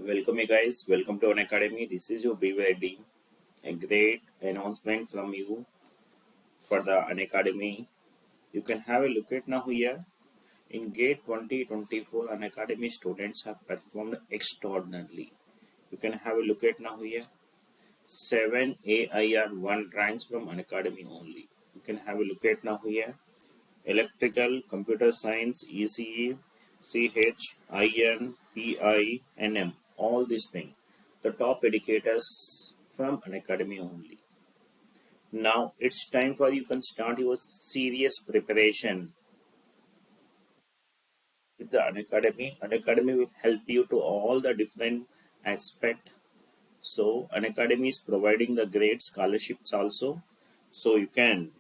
Welcome you guys, welcome to Unacademy. This is your B V Reddy. A great announcement from you for the Unacademy. You can have a look at now here. In GATE 2024, Unacademy students have performed extraordinarily. You can have a look at now here. 7 AIR1 ranks from Unacademy only. You can have a look at now here. Electrical, Computer Science, ECE, CH, IN, PI, NM, all these things. The top educators from Unacademy only. Now it's time for you can start your serious preparation with the Unacademy. Unacademy will help you to all the different aspect. So Unacademy is providing the great scholarships also. So you can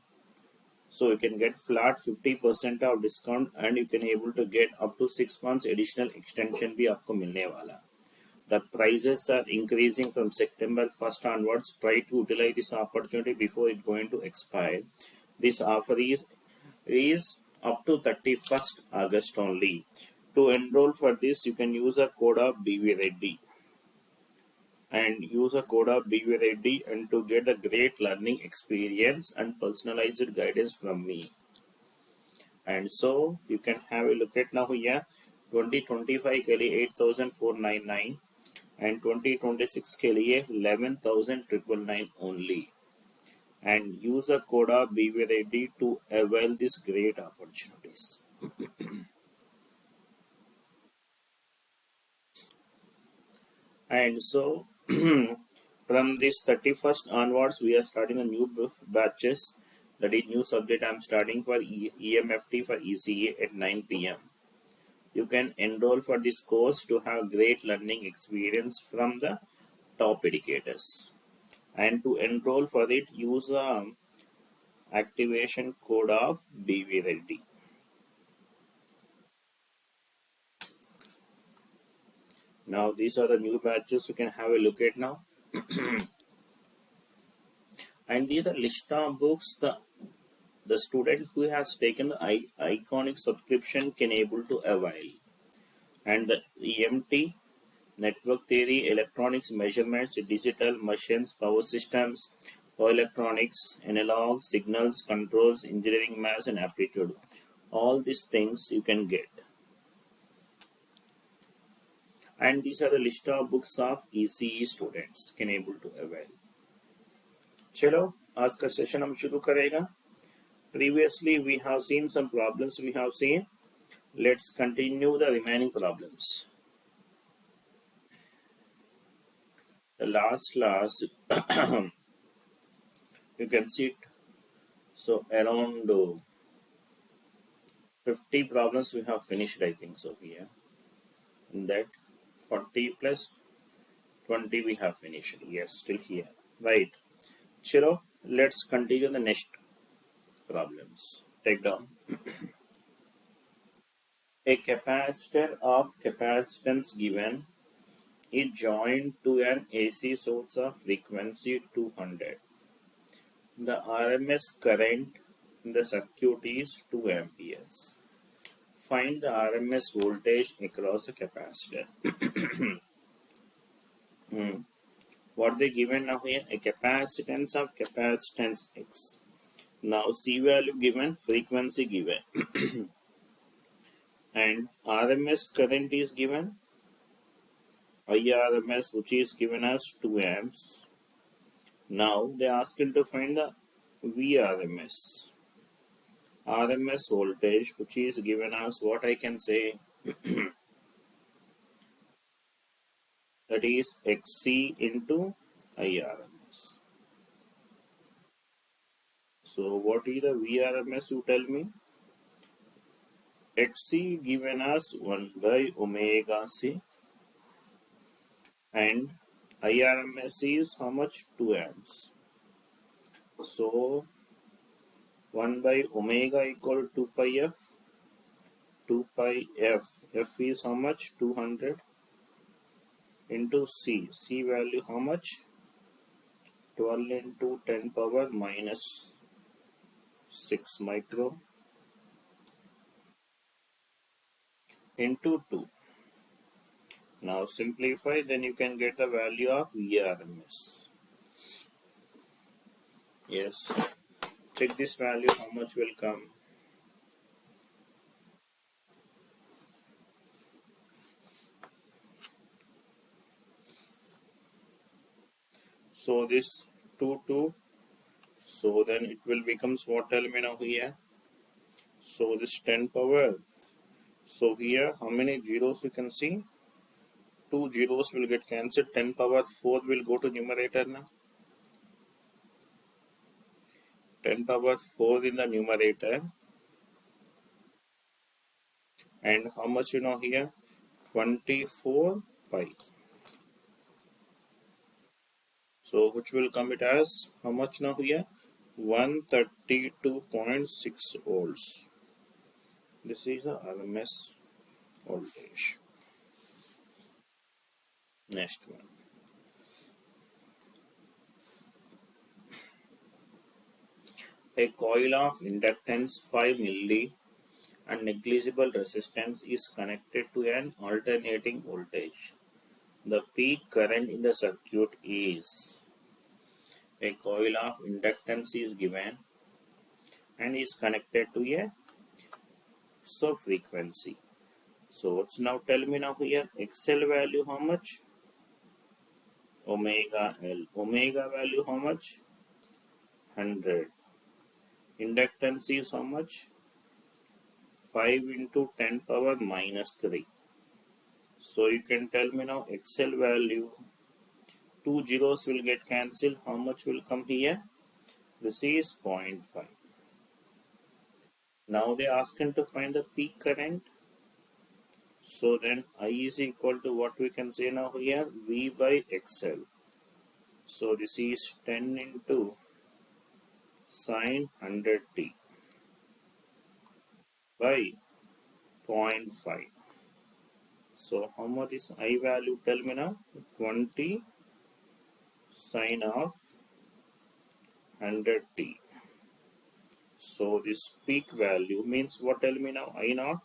get flat 50% of discount and you can able to get up to 6 months additional extension भी आपको मिलने वाला. The prices are increasing from September 1st onwards. Try to utilize this opportunity before it going to expire. This offer is up to 31st August only. To enroll for this, you can use a code of BV Reddy. And use a code of B V Reddy and to get a great learning experience and personalized guidance from me. And so you can have a look at now here. 2025 के लिए 8,499 and 2026 के लिए 11,999 only. And use a code of B V Reddy to avail these great opportunities. And so from this 31st onwards, we are starting a new batches. That is new subject I am starting for EMFT for ECA at 9 p.m. You can enroll for this course to have great learning experience from the top educators. And to enroll for it, use a activation code of BV Reddy. Now these are the new batches you can have a look at now. And these are list of books the student who has taken the iconic subscription can able to avail. And the EMT, network theory, electronics measurements, digital machines, power systems, electronics, analog, signals, controls, engineering, maths and aptitude. All these things you can get. And these are the list of books of ECE students can able to avail. चलो आज का session हम शुरू करेगा. Previously we have seen some problems we have seen. Let's continue the remaining problems. The last class you can see it. So around 50 problems we have finished, I think so here. In that 40 plus 20 we have finished. Yes, still here. Right. Chalo, let's continue the next problems. Take down. A capacitor of capacitance given is joined to an AC source of frequency 200. The RMS current in the circuit is 2 amperes. Find the RMS voltage across a capacitor. What they given now here? A capacitance of capacitance X. Now C value given, frequency given. And RMS current is given, IRMS, which is given as 2 amps. Now they ask him to find the VRMS, RMS voltage, which is given as what I can say that is XC into IRMS. So what is the VRMS, you tell me? XC given as 1 by omega C and IRMS is how much? 2 amps. So 1 by omega equal to 2 pi f. 2 pi f. F is how much? 200 into C. C value how much? 12 into 10 power minus 6 micro into 2. Now simplify, then you can get the value of VRMS. Yes, check this value, how much will come. So this 2, so then it will becomes what, tell me now here. So this 10 power. So here how many zeros you can see? 2 zeros will get cancelled. 10 power 4 will go to numerator now. 10 power 4 in the numerator. And how much you know here? 24 pi. So which will come it as how much now here? 132.6 volts. This is a RMS voltage. Next one. A coil of inductance 5 milli and negligible resistance is connected to an alternating voltage. The peak current in the circuit is, a coil of inductance is given and is connected to a frequency. So what's now, tell me now here, XL value how much? Omega L. Omega value how much? 100. Inductance is how much? 5 into 10 power minus 3. So you can tell me now XL value. 2 zeros will get cancelled. How much will come here? This is 0.5. Now they ask him to find the peak current. So then I is equal to what we can say now here? V by XL. So this is 10 into sine 100t by 0.5. So how much is I value? Tell me now. 20 sine of 100t. So this peak value means what, tell me now? I naught.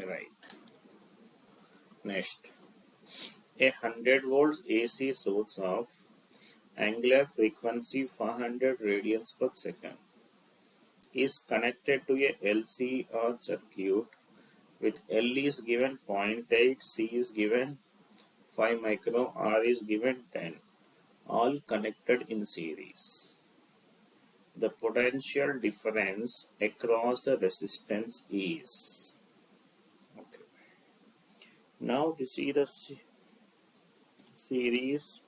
Right. Next. A 100 volts AC source of angular frequency 400 radians per second is connected to a LCR circuit with L is given 0.8, C is given 5 micro, R is given 10, all connected in series. The potential difference across the resistance is. Okay. Now this is the series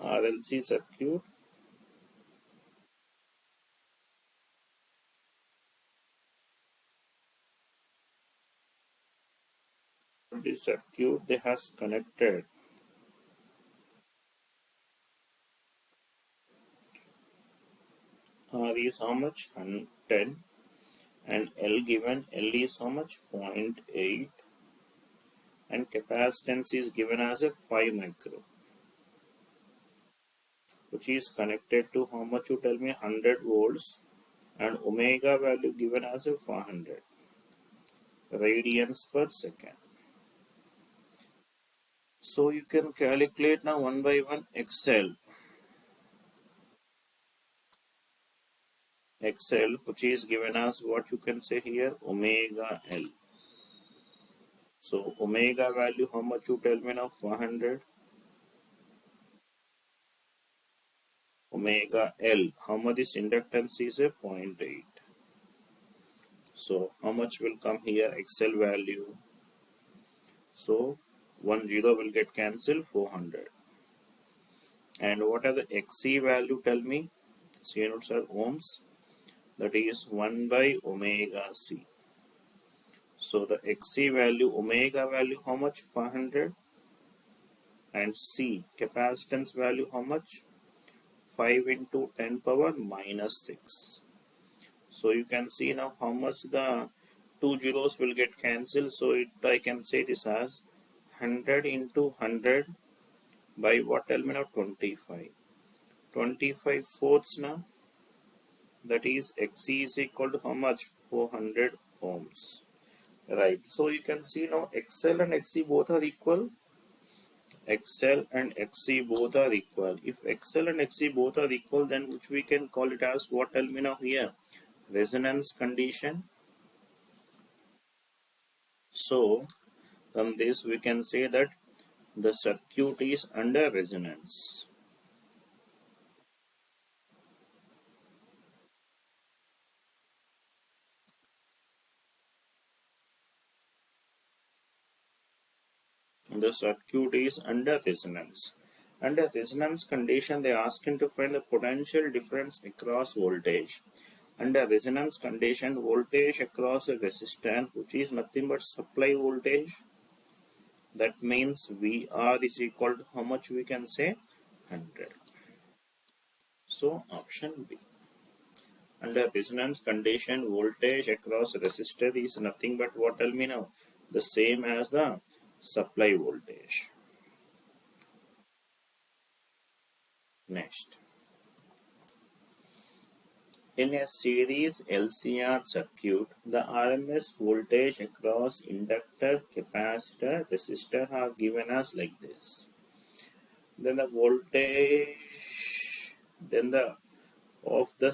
RLC circuit. This circuit they has connected R is how much? 10, and L given, L is how much? 0.8, and capacitance is given as a 5 micro, which is connected to how much, you tell me? 100 volts, and omega value given as a 400 radians per second. So you can calculate now one by one XL. XL, which is given as what you can say here? Omega L. So omega value how much, you tell me now? 400. Omega L, how much is inductance is a 0.8. So how much will come here? XL value. So 1 0 will get cancelled, 400. And what are the XC value? Tell me. C units are ohms. That is 1 by omega C. So the XC value, omega value how much? 400. And C, capacitance value how much? 5 into 10 power minus 6. So you can see now how much the 2 zeros will get cancelled. So I can say this as 100 into 100 by what? Tell me now. 25. 25 fourths now. That is Xc is equal to how much? 400 ohms. Right. So you can see now XL and XC both are equal. XL and XC both are equal. If XL and XC both are equal, then which we can call it as what? Tell me now here. Resonance condition. So from this we can say that the circuit is under resonance. The circuit is under resonance. Under resonance condition, they ask him to find the potential difference across voltage. Under resonance condition, voltage across a resistor, which is nothing but supply voltage. That means VR is equal to how much we can say? 100. So option B. Under resonance condition, voltage across resistor is nothing but what? Tell me now. The same as the supply voltage. Next. In a series LCR circuit, the RMS voltage across inductor, capacitor, resistor are given as like this. Then the voltage, then the of the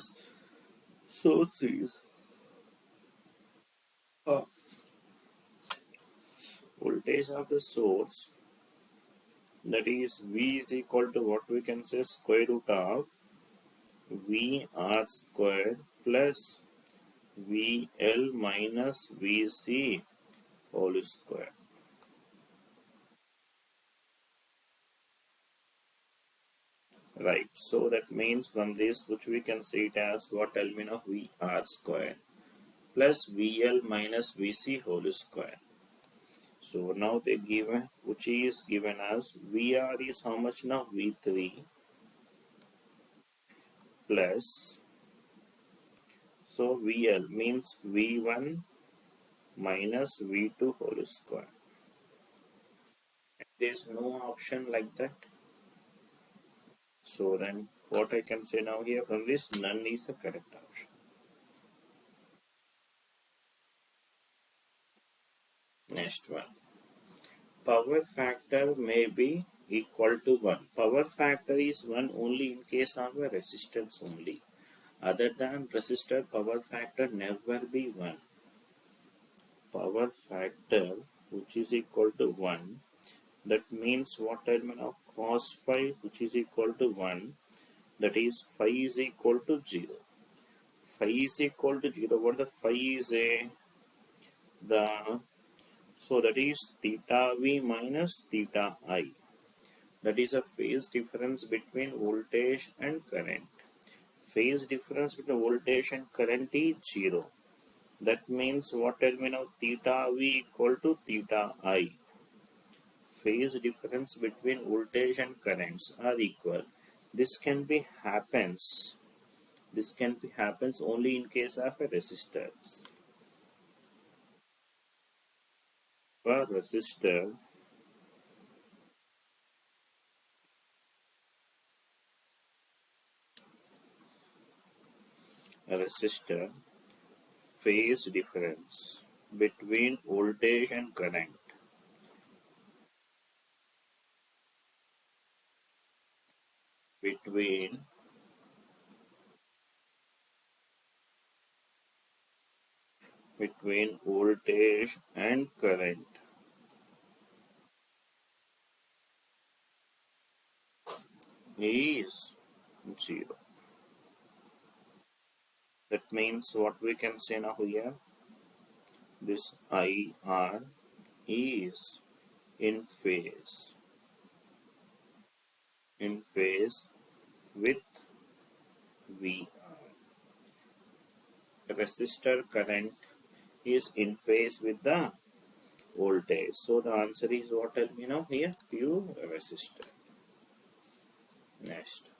source is uh, voltage of the source, that is V is equal to what we can say square root of VR squared plus VL minus VC whole square. Right, so that means from this which we can say it as what? Element of VR square plus VL minus VC whole square. So now they give which is given as VR is how much now? V3 plus, so VL means V1 minus V2 whole square. There is no option like that. So then what I can say now here from this, none is the correct option. Next one. Power factor may be equal to 1. Power factor is 1 only in case of a resistance only. Other than resistor, power factor never be 1. Power factor which is equal to 1. That means what element of cos phi which is equal to 1. That is phi is equal to 0. Phi is equal to 0. What the phi is a? So that is theta v minus theta I. That is a phase difference between voltage and current. Phase difference between voltage and current is 0. That means what? Tell me now, theta v equal to theta I. Phase difference between voltage and currents are equal. This can be happens. This can be happens only in case of a resistors. For resistor, phase difference between voltage and current between voltage and current is 0. That means what we can say now here, this IR is in phase with VR. Resistor current is in phase with the voltage. So the answer is what? Tell me now here, pure resistor. Next,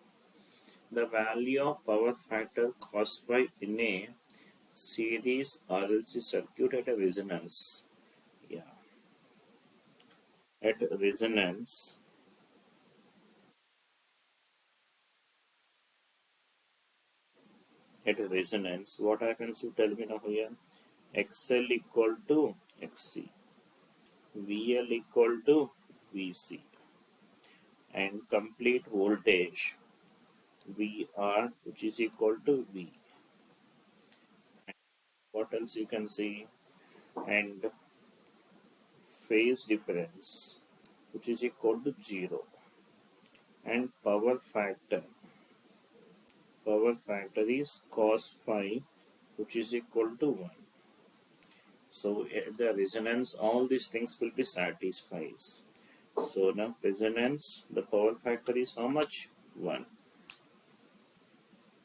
the value of power factor cos phi in a series RLC circuit at a resonance. Yeah, at resonance at resonance, what happens? You tell me now here. XL equal to XC, VL equal to VC, and complete voltage VR, which is equal to V. What else you can see? And phase difference, which is equal to 0, and power factor is cos phi, which is equal to 1. So at the resonance, all these things will be satisfied. So now resonance, the power factor is how much? 1.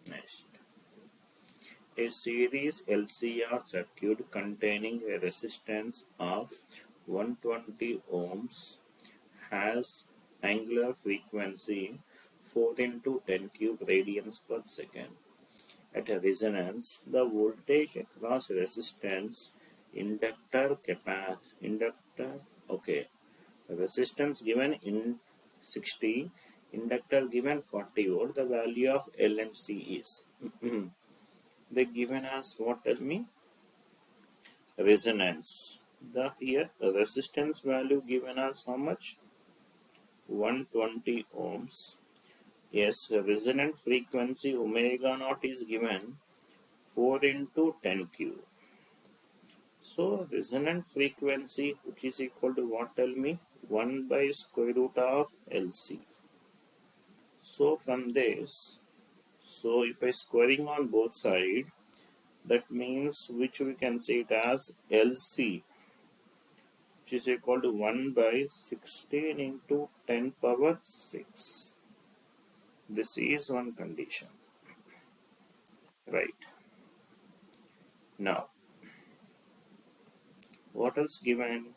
Next, a series LCR circuit containing a resistance of 120 ohms has angular frequency 4 into 10 cube radians per second. At a resonance, the voltage across resistance, resistance given in 60, inductor given 40 volt, the value of L and C is. They given us what? Tell me. Resonance. The here resistance value given us how much? 120 ohms. Yes, resonant frequency omega naught is given 4 into 10 cube. So resonant frequency, which is equal to what? Tell me. 1 by square root of LC. So from this, so if I squaring on both sides, that means which we can say it as LC, which is equal to 1 by 16 into 10 power 6. This is one condition. Right. Now, what else given?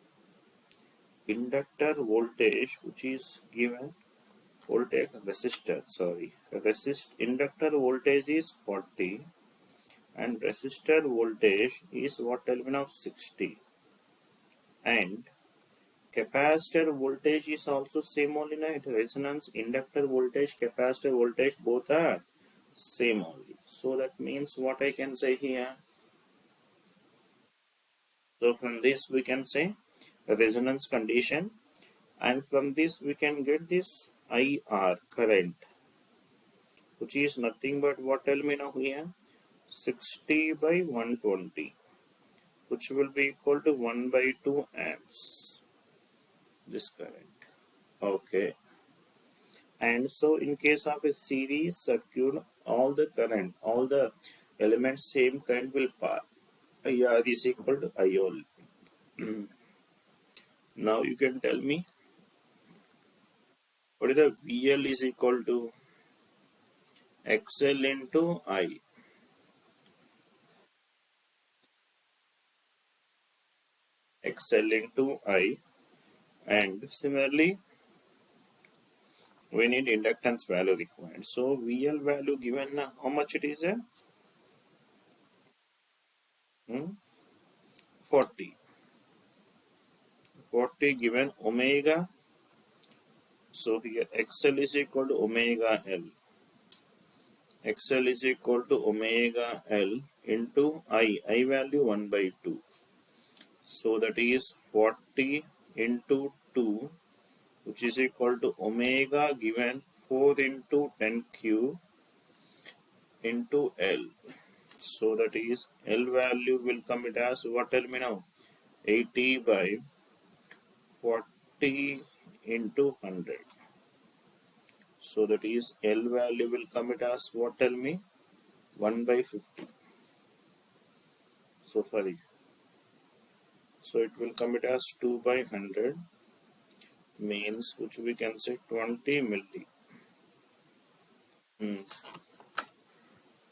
Inductor voltage, which is given voltage resistor, inductor voltage is 40 and resistor voltage is what? Tell me now. 60, and capacitor voltage is also same only. At resonance, inductor voltage, capacitor voltage, both are same only. So that means what I can say here. So from this we can say a resonance condition, and from this we can get this IR current, which is nothing but what? Tell me now here. 60 by 120, which will be equal to 1 by 2 amps. This current. Okay. And so in case of a series circuit, all the current, all the elements, same current will pass. IR is equal to IOL. Now you can tell me what is the VL is equal to XL into I. XL into I, and similarly we need inductance value required. So VL value given how much it is? 40. 40 given omega. So here XL is equal to omega L. XL is equal to omega L into I value 1 by 2. So that is 40 into 2, which is equal to omega given 4 into 10 cube into L. So that is L value will come it as what? Tell me now. 80 by 40 into 100. So that is L value will come it as what? Tell me. 1 by 50. So sorry. So it will come it as 2 by 100, means which we can say 20 milli.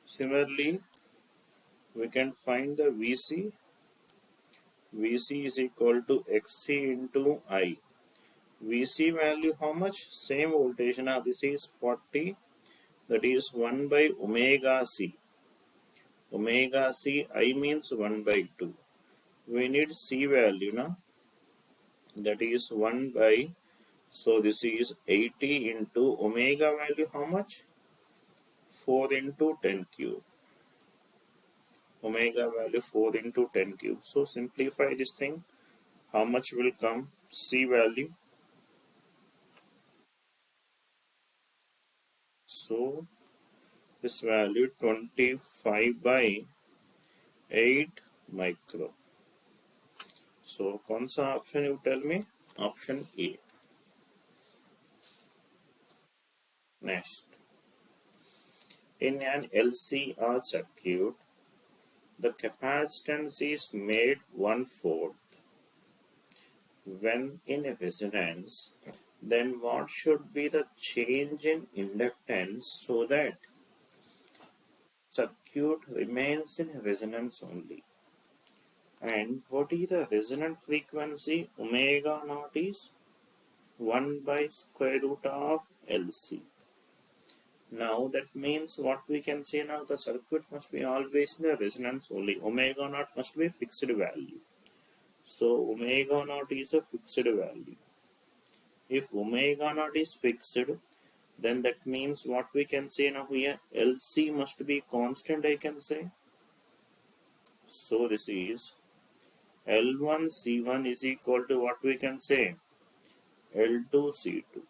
Similarly, we can find the VC. VC is equal to XC into I. VC value how much? Same voltage. Now this is 40. That is 1 by omega C. Omega C, I means 1 by 2. We need C value now. That is 1 by. So this is 80 into omega value how much? 4 into 10 cube. omega value 4 into 10 cube. So simplify this thing. How much will come? C value. So this value 25 by 8 micro. So कौन सा option you tell me? Option A. Next. In an LCR circuit, the capacitance is made 1/4 when in a resonance. Then what should be the change in inductance so that circuit remains in resonance only? And what is the resonant frequency? Omega naught is 1 by square root of LC. Now that means what we can say now, the circuit must be always in the resonance only. Omega naught must be fixed value. So omega naught is a fixed value. If omega naught is fixed, then that means what we can say now here, LC must be constant, I can say. So this is L1 C1 is equal to what we can say, L2 C2.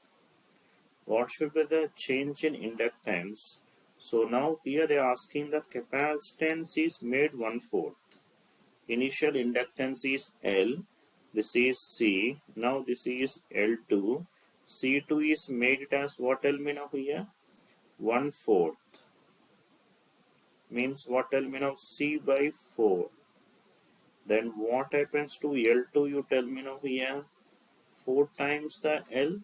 What should be the change in inductance? So now here they are asking the capacitance is made 1/4. Initial inductance is L. This is C. Now this is L2. C2 is made it as what, tell me now here? 1/4. Means what, tell me now? C by 4. Then what happens to L2? You tell me now here. 4 times the L.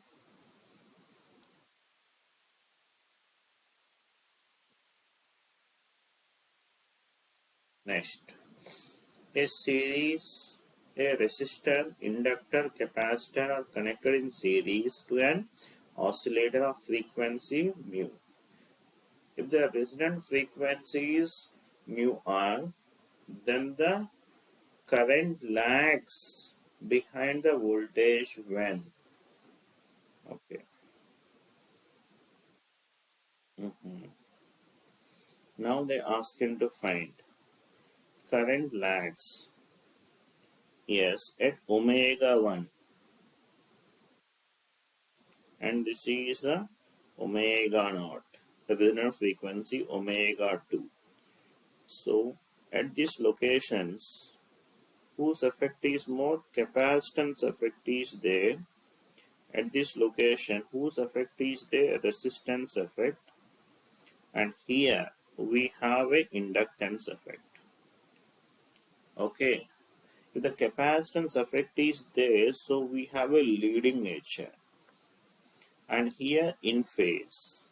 Next. A resistor, inductor, capacitor are connected in series to an oscillator of frequency mu. If the resonant frequency is mu r, then the current lags behind the voltage when. Okay. Now they ask him to find current lags. Yes, at omega 1. And this is the omega naught. The resonant frequency omega 2. So at these locations, whose effect is more? Capacitance effect is there. At this location, whose effect is there? Resistance effect. And here we have a inductance effect. Okay. If the capacitance effect is there, so we have a leading nature. And here in phase.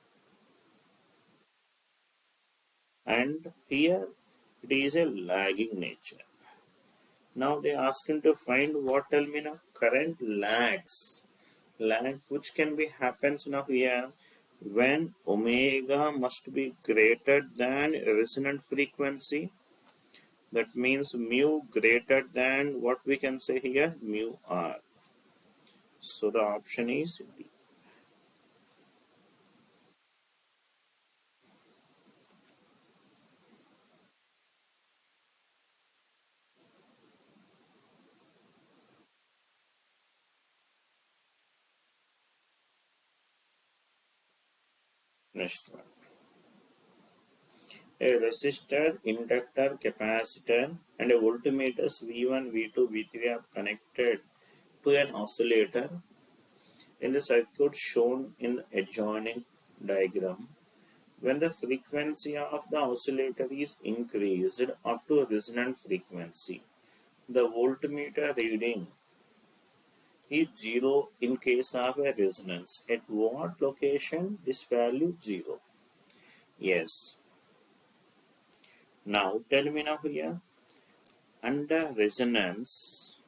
And here it is a lagging nature. Now they ask him to find what, tell me now? Current lags. Lag which can be happens now here when omega must be greater than resonant frequency. That means mu greater than what we can say here, mu r. So the option is D. Next one. A resistor, inductor, capacitor and a voltmeters V1, V2, V3 are connected to an oscillator in the circuit shown in the adjoining diagram. When the frequency of the oscillator is increased up to a resonant frequency, the voltmeter reading is 0 in case of a resonance. At what location this value 0? Yes. Now tell me now here, under resonance,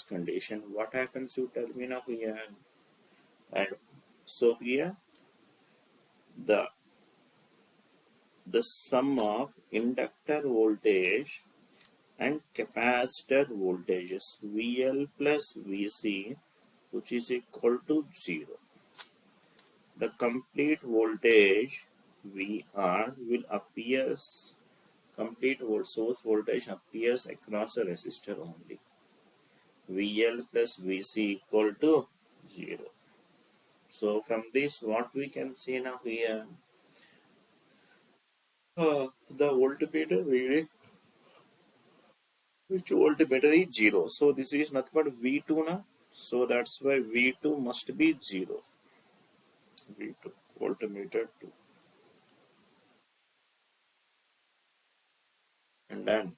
condition, what happens? You tell me now here. And so here the sum of inductor voltage and capacitor voltages VL plus VC which is equal to 0. The complete voltage VR will appear, complete source voltage appears across a resistor only. VL plus VC equal to 0. So from this what we can see now here, the voltmeter reading, which voltmeter is 0. So this is nothing but V2 now. So that's why V2 must be 0. V2 voltmeter 2. And then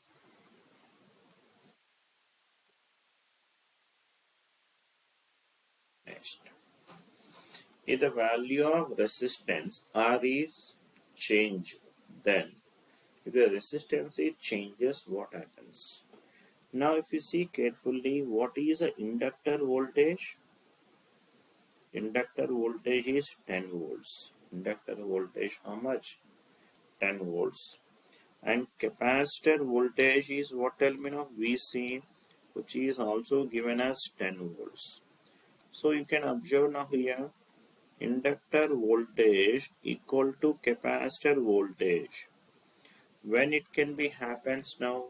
next, if the value of resistance R is changed, then if the resistance is changes, what happens? Now if you see carefully, what is the inductor voltage? Inductor voltage is 10 volts. Inductor voltage how much? 10 volts. And capacitor voltage is what, tell me now? VC, which is also given as 10 volts. So you can observe now here, inductor voltage equal to capacitor voltage. When it can be happens now,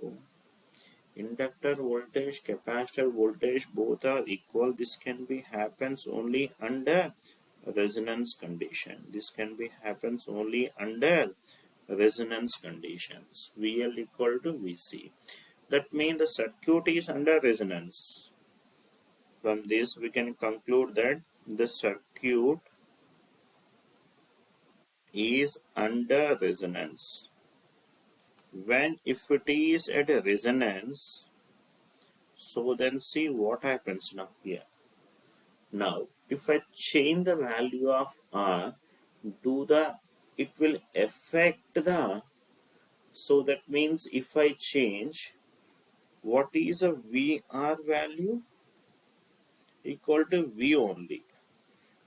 inductor voltage, capacitor voltage, both are equal. This can be happens only under resonance condition. This can be happens only under resonance conditions. VL equal to VC. That means the circuit is under resonance. From this we can conclude that the circuit is under resonance. When if it is at a resonance, so then see what happens now here. Now if I change the value of R, it will affect the, so that means if I change, what is a VR value? Equal to V only.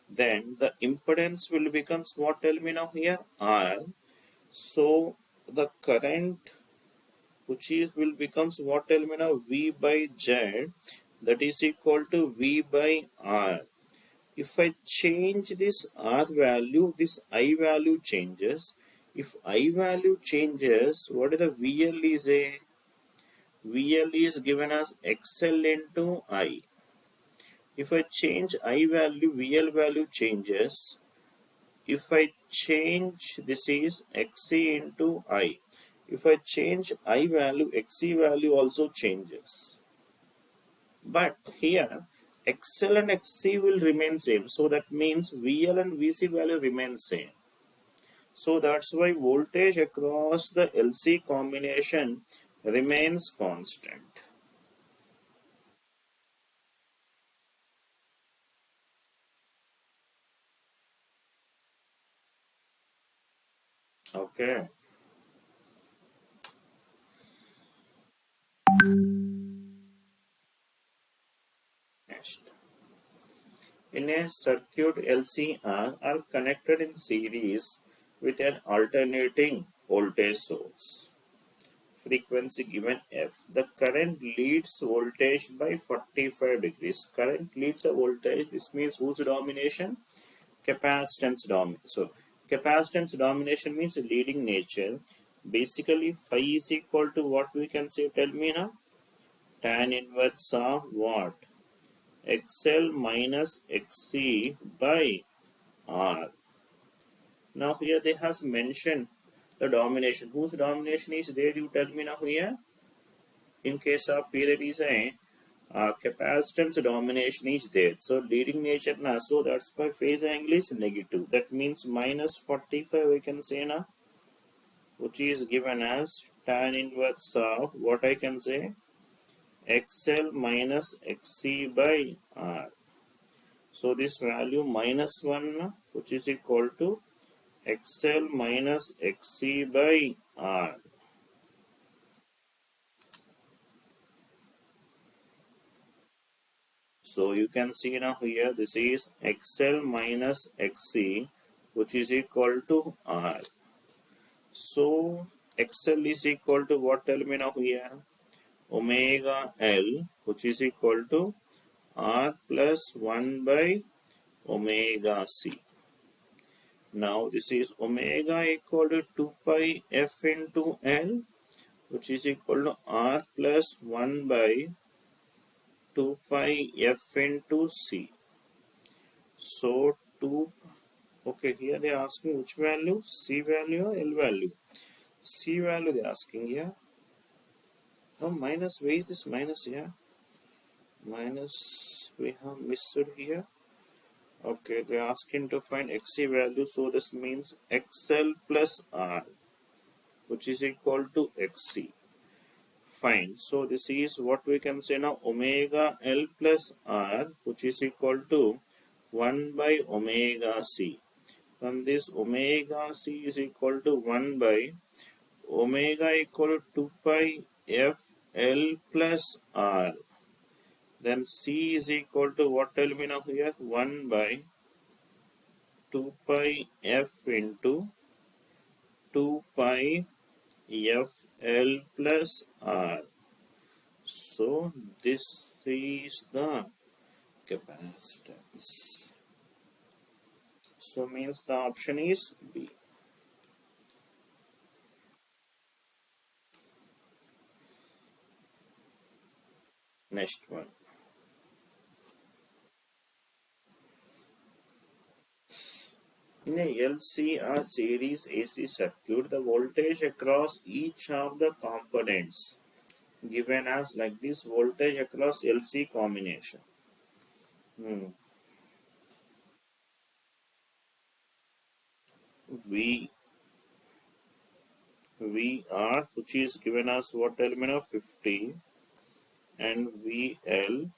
Then the impedance will become what, tell me now here? R. So the current which is will becomes what, tell me now? V by Z, that is equal to V by R. If I change this R value, this I value changes. If I value changes, what is the VL is a? VL is given as XL into I. If I change I value, VL value changes. If I change, this is XC into I. If I change I value, XC value also changes. But here, XL and XC will remain same. So that means VL and VC value remain same. So that's why voltage across the LC combination remains constant. Okay. Next. In a circuit, LCR are connected in series with an alternating voltage source. Frequency given F. The current leads voltage by 45 degrees. Current leads a voltage. This means whose domination? Capacitance domination. So capacitance domination means leading nature. Basically, phi is equal to what we can say? Tell me now. Tan inverse of what? XL minus XC by R. Now here they has mentioned the domination. Whose domination is there? You tell me now here. In case of P, that is a capacitance domination is there. So leading nature now. So that's why phase angle is negative. That means minus 45 we can say now, which is given as tan inverse of what I can say, XL minus XC by R. So this value minus 1, which is equal to XL minus XC by R. So you can see now here, this is XL minus XC, which is equal to R. So XL is equal to what, tell me now here? Omega L, which is equal to R plus 1 by omega C. Now this is omega equal to 2 pi F into L, which is equal to R plus 1 by 2 pi F into C. So 2, okay, here they are asking which value, C value or L value. C value they are asking here. Oh, minus, where is this minus here? Minus, we have missed here. Okay, they are asking to find XC value, so this means XL plus R, which is equal to XC. Fine. So this is what we can say now, omega L plus R, which is equal to 1 by omega C. From this, omega C is equal to 1 by omega equal to 2 pi F L plus R. Then C is equal to what, tell me now here, 1 by 2 pi F into 2 pi F L plus R. So this is the capacitance. So means the option is B. Next one. In a LCR series AC circuit, the voltage across each of the components given as like this voltage across LC combination. VR, which is given as what element of 50, and VL,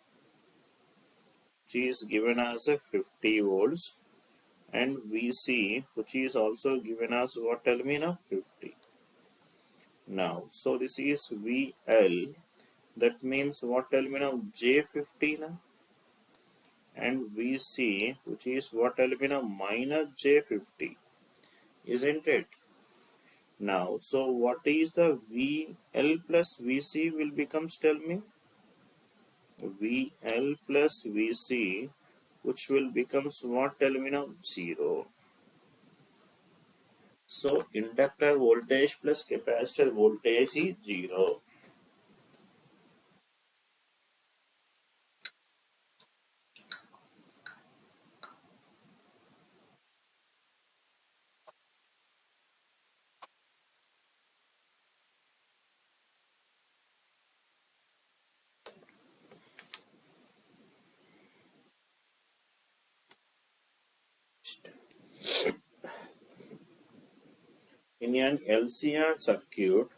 which is given as a 50 volts, and VC, which is also given as what element of 50. Now, so this is VL, that means what element of J50 now, and VC, which is what element of minus J50, isn't it? Now, so what is the VL plus VC will becomes, tell me? VL plus VC, which will becomes what, tell me now? 0. So inductor voltage plus capacitor voltage is 0. In an LCR circuit,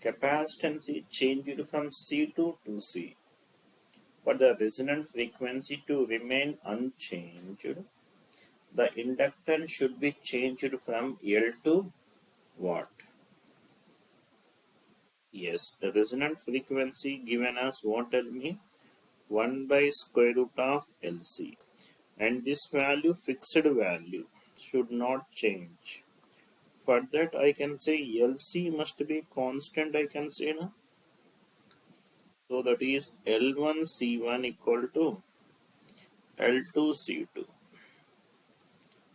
capacitance is changed from C2 to C. For the resonant frequency to remain unchanged, the inductance should be changed from L to what? Yes, the resonant frequency given as what, tell me? 1 by square root of LC. And this value, fixed value, should not change. For that I can say LC must be constant, I can say now. So that is L1 C1 equal to L2 C2.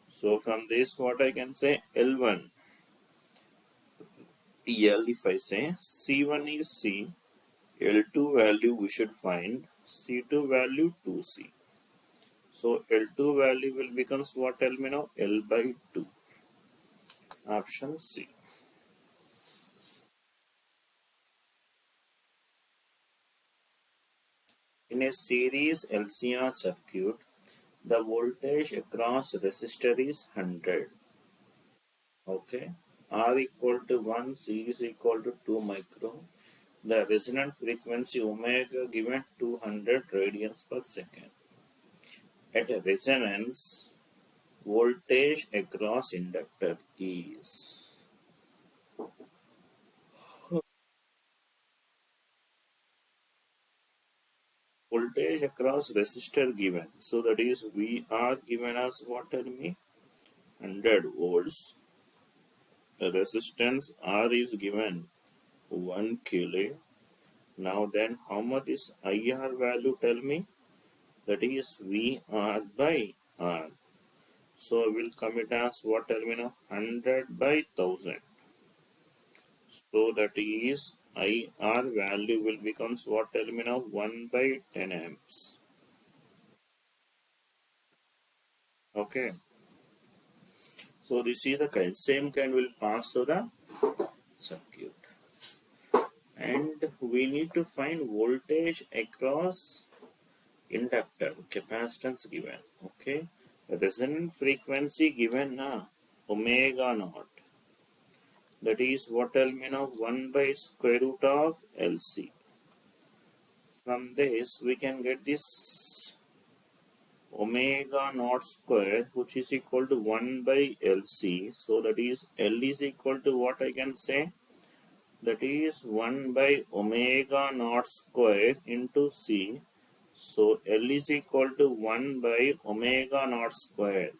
So from this what I can say, L1 L, if I say C1 is C, L2 value we should find, C2 value 2C. So L2 value will becomes what, tell me now? L by 2. Option C. In a series LCR circuit, the voltage across resistor is 100. Okay. R equal to 1, C is equal to 2 micro. The resonant frequency omega given 200 radians per second. At a resonance, voltage across inductor is voltage across resistor given. So that is VR given as what, tell me? 100 volts. The resistance R is given 1 kilo. Now then how much is IR value, tell me? that is VR by R. So we'll commit as what terminal? 100 by 1000. So that is IR value will becomes what terminal? 1 by 10 amps. Okay. So this is the same kind will pass to the circuit. And we need to find voltage across inductor, capacitance given. Okay. Resonant frequency given na omega naught. That is what terminal 1 by square root of LC. From this we can get this omega naught square, which is equal to 1 by LC. So that is L is equal to what I can say? That is 1 by omega naught square into C. So L is equal to 1 by omega naught square.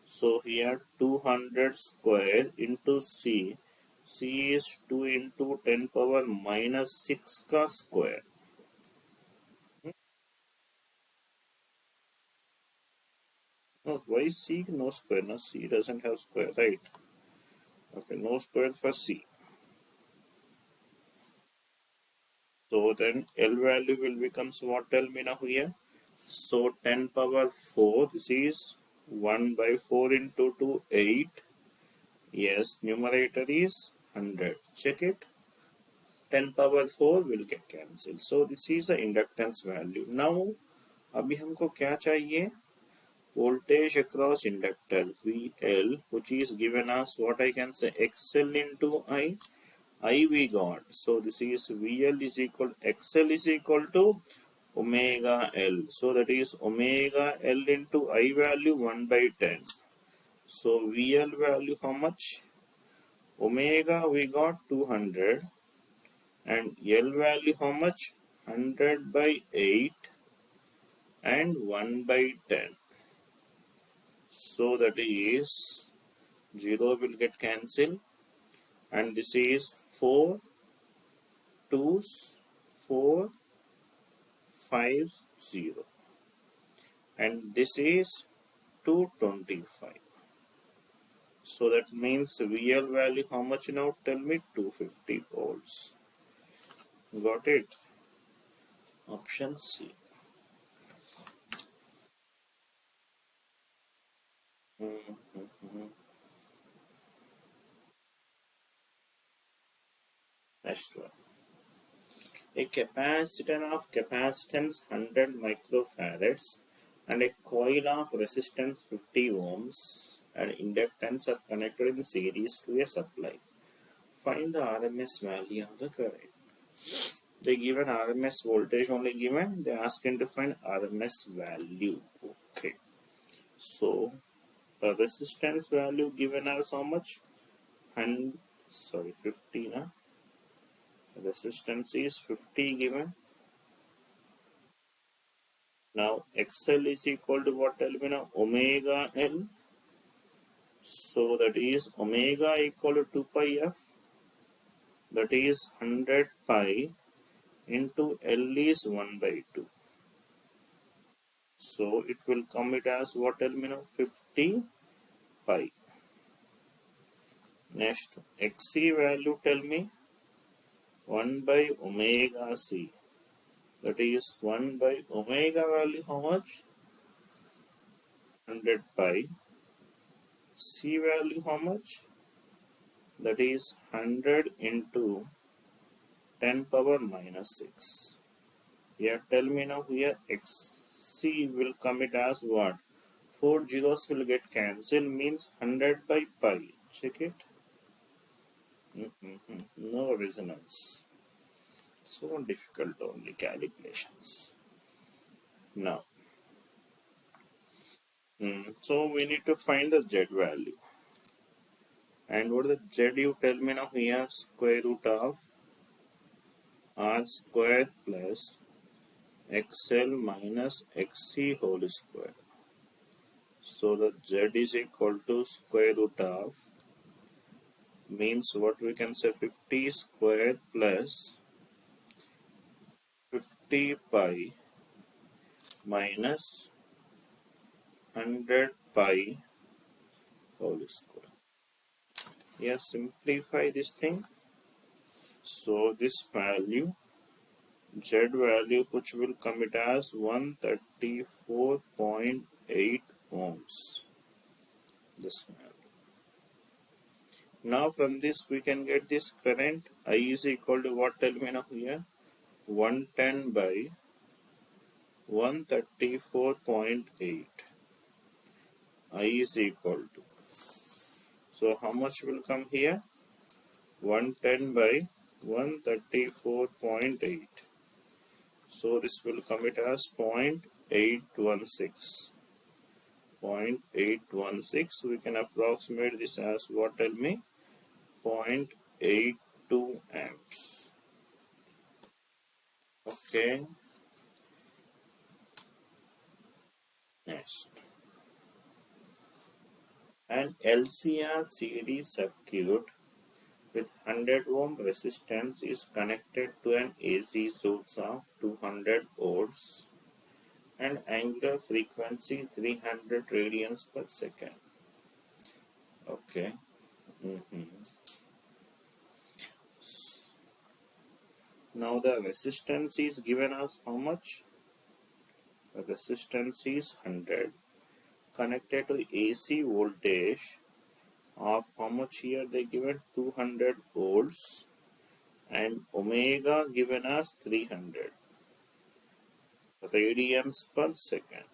So here 200 square into C. C is 2 into 10 power minus 6 ka square. No, why C no square? No, C doesn't have square, right? Okay, no square for C. So then L value will becomes what? Tell me now here. So 10 power 4, this is 1 by 4 into 2, 8. Yes, numerator is 100. Check it. 10 power 4 will get cancelled. So this is the inductance value. Now, अभी हमको क्या चाहिए? Voltage across inductor VL, which is given as what I can say XL into I we got. So this is VL is equal XL is equal to omega L. So that is omega L into I value 1 by 10. So VL value how much? Omega we got 200 and L value how much? 100 by 8 and 1 by 10. So that is 0 will get cancelled and this is 4 2s 4 5 0 and this is 225. So that means VL value how much now? Tell me. 250 volts. Got it? Option C. Next one. A capacitor of capacitance 100 microfarads and a coil of resistance 50 ohms and inductance are connected in series to a supply. Find the RMS value of the current. They given RMS voltage only given. They asking to find RMS value. Okay. So the resistance value given as how much? 50 na? Resistance is 50 given. Now XL is equal to what? Tell me now. Omega L. So that is omega equal to 2 pi f. That is 100 pi into L is 1 by 2. So it will come it as what? Tell me now. 50 pi. Next XC value tell me. 1 by omega C. That is 1 by omega value how much? 100 pi. C value how much? That is 100 into 10 power minus 6. Here tell me now here XC will come it as what? 4 zeros will get cancelled means 100 by pi. Check it. No resonance. So difficult only calculations. Now, so we need to find the Z value. And what is the Z you tell me now here? Square root of R square plus XL minus XC whole square. So the Z is equal to square root of means what we can say 50 square plus 50 pi minus 100 pi whole square. Here simplify this thing. So this value, Z value, which will come it as 134.8 ohms. This value. Now from this we can get this current I is equal to what? Tell me now here. 110 by 134.8. I is equal to. So how much will come here? 110 by 134.8. So this will come it as 0.816. 0.816. We can approximate this as what? Tell me. 0.82 amps. Okay. Next. An LCR CD circuit with 100 ohm resistance is connected to an AC source of 200 volts and angular frequency 300 radians per second. Okay. Now the resistance is given as how much? The resistance is 100 connected to AC voltage of how much here they given 200 volts and omega given as 300 radians per second.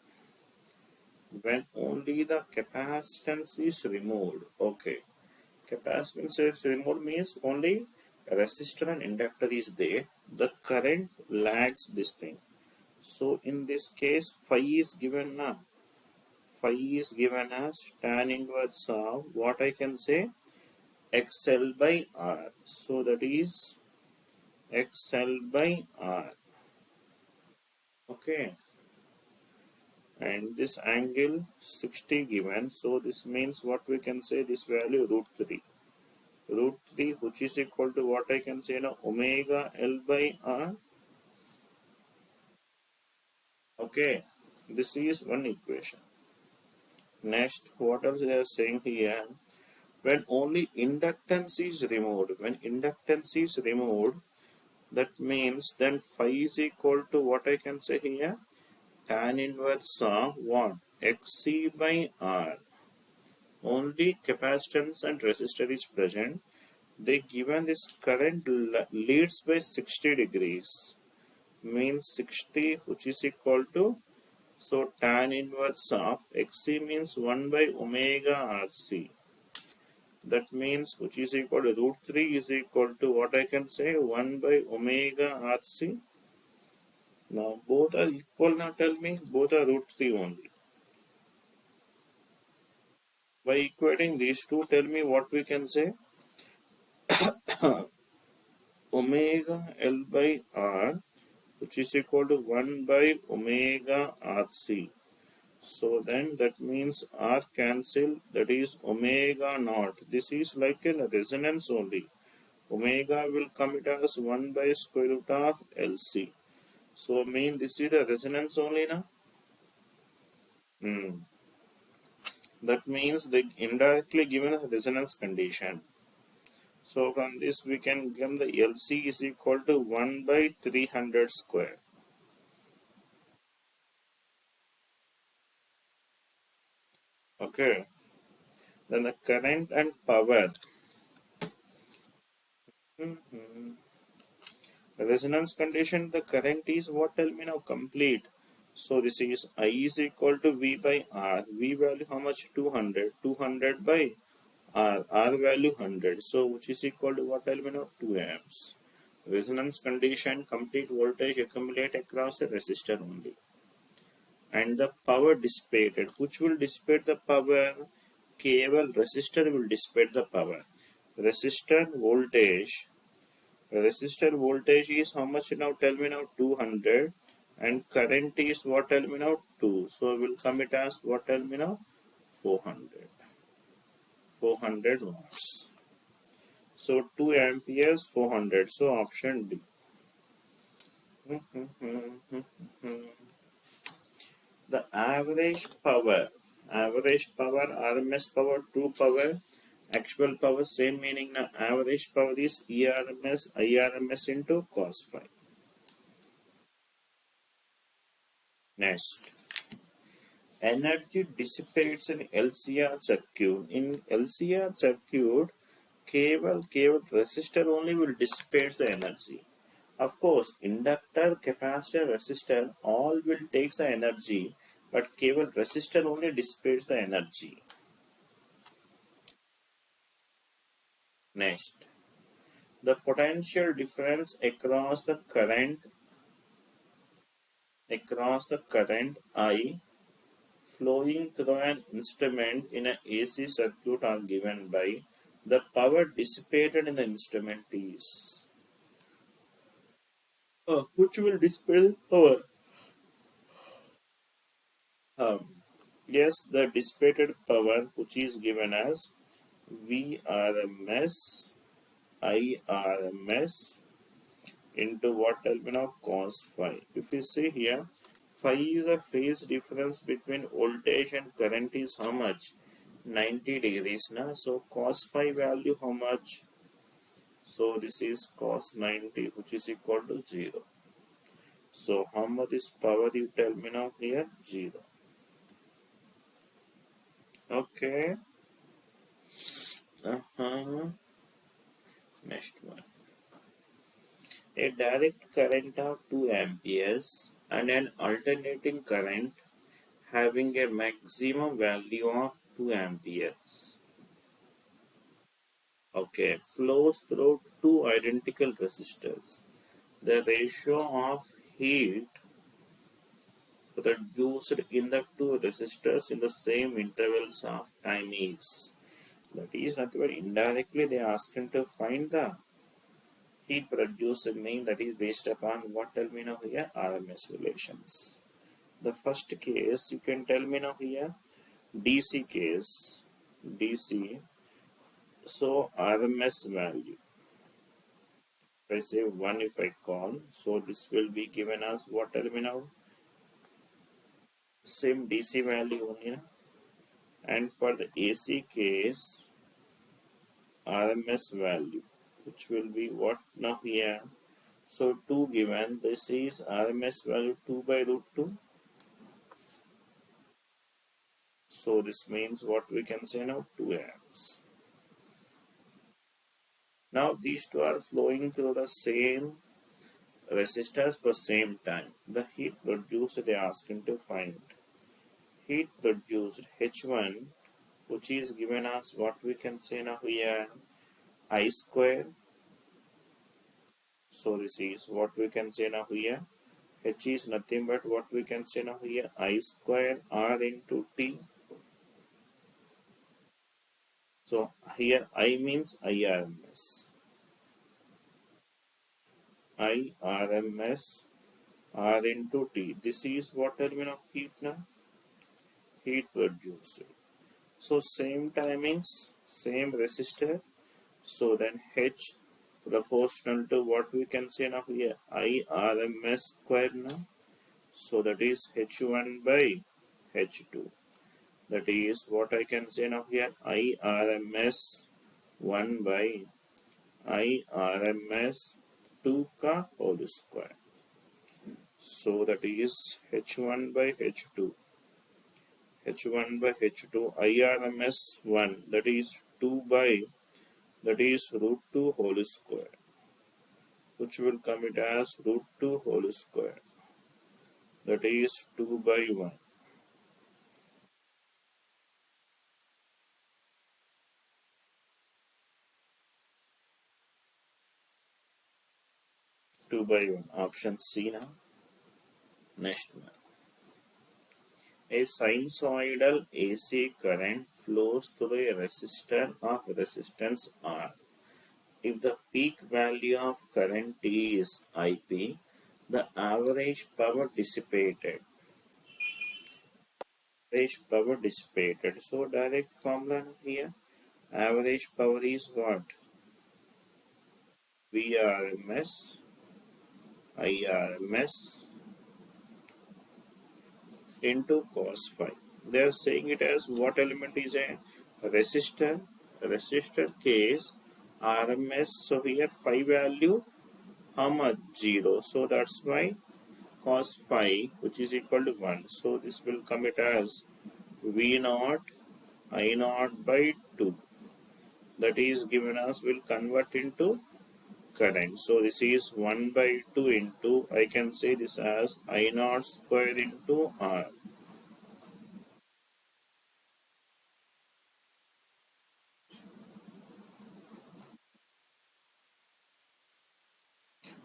When only the capacitance is removed. Okay, capacitance is removed means only resistor and inductor is there. The current lags this thing. So in this case, phi is given now. Phi is given as tan inverse of what I can say XL by R. So that is XL by R. Okay. And this angle 60 given. So this means what we can say this value root 3. Root 3 which is equal to what I can say now omega L by R. Okay. This is one equation. Next, what else they are saying here? When only inductance is removed. When inductance is removed, that means then phi is equal to what I can say here? Tan inverse of what? XC by R. Only capacitance and resistor is present. They given this current leads by 60 degrees. Means 60 which is equal to, so tan inverse of XC means 1 by omega RC. That means which is equal to root 3 is equal to what I can say 1 by omega RC. Now both are equal now, tell me. Both are root 3 only. By equating these two, tell me what we can say. Omega L by R which is equal to 1 by omega RC. So then that means R cancel, that is omega naught. This is like a resonance only. Omega will come it as 1 by square root of LC. So mean this is a resonance only now. That means they indirectly given a resonance condition. So from this we can get the LC is equal to 1 by 300 square. Okay. Then the current and power. Resonance condition, the current is what? Tell me now, complete. So this is I is equal to V by R. V value how much? 200. 200 by R. R value 100. So which is equal to what? Tell me now, 2 amps. Resonance condition, complete voltage accumulate across a resistor only. And the power dissipated. Which will dissipate the power? Cable resistor will dissipate the power. Resistor voltage is how much now? Tell me now, 200. And current is what? Tell me now, 2. So we will come it as what? Tell me now, 400. 400 watts. So 2 amperes, 400. So option D. The average power, RMS power, true power, actual power, same meaning. Now, average power is ERMS, IRMS into cos phi. Next, energy dissipates in LCR circuit. In LCR circuit, cable resistor only will dissipate the energy. Of course, inductor, capacitor, resistor all will take the energy, but cable resistor only dissipates the energy. Next, the potential difference across the current I flowing through an instrument in an AC circuit are given by the power dissipated in the instrument is. Which will dissipate power? Yes, the dissipated power which is given as VRMS IRMS into what element of cos phi. If you see here, phi is a phase difference between voltage and current is how much? 90 degrees now. So cos phi value how much? So this is cos 90 which is equal to 0. So how much is power you tell me now here? 0. Okay. Next one. A direct current of 2 amperes and an alternating current having a maximum value of 2 amperes. Okay, flows through two identical resistors. The ratio of heat produced in the two resistors in the same intervals of time is. That is nothing but indirectly they are asking to find the heat produced mean that is based upon what tell me now here RMS relations. The first case you can tell me now here DC case DC. So RMS value. If I say 1 if I call, so this will be given as what tell me now? Same DC value only. And for the AC case, RMS value, which will be what now here? So 2 given, this is RMS value 2 by root 2. So this means what we can say now 2 amps. Now these two are flowing through the same resistors for same time. The heat produced they are asking to find. Heat produced H1 which is given as what we can say now here I square. So this is what we can say now here. H is nothing but what we can say now here I square R into T. So here I means IRMS. IRMS R into T. This is what terminal of heat now? Heat produced. So same timings, same resistor. So then H proportional to what we can say now here IRMS squared now. So that is H1 by H2. That is what I can say now here IRMS 1 by IRMS 2 ka whole square. So that is H1 by H2. H1 by H2 IRMS 1 that is 2 by that is root 2 whole square, which will come it as root 2 whole square, that is 2 by 1. 2 by 1. Option C now. Next one. A sinusoidal AC current flows through a resistor of resistance R. If the peak value of current is IP, the average power dissipated. So direct formula here. Average power is what? VRMS, IRMS into cos phi. They are saying it as what element is a resistor. Resistor case RMS. So here phi value how much? 0. So that's why cos phi, which is equal to 1. So this will come it as V naught I naught by 2. That is given us will convert into current. So this is 1 by 2 into, I can say this as I naught square into R.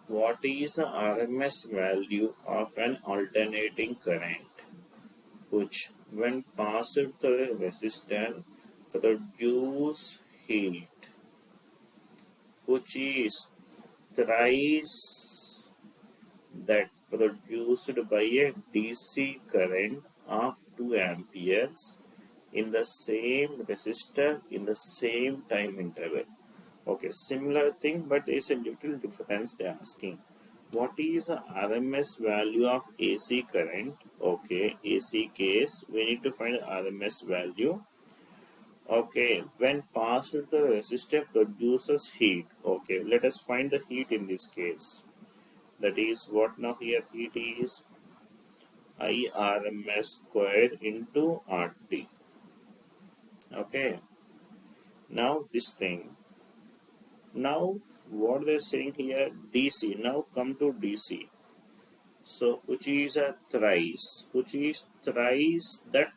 What is the RMS value of an alternating current which when passed through a resistor produce heat which is thrice that produced by a DC current of 2 amperes in the same resistor in the same time interval. Okay, similar thing, but there is a little difference they are asking. What is the RMS value of AC current? Okay, AC case, we need to find the RMS value. Okay, when passed through the resistor produces heat. Okay, let us find the heat in this case. That is what now here heat is IRMS square into RT. Okay, now this thing. Now what they're saying here DC. Now come to DC. So which is a thrice. Which is thrice that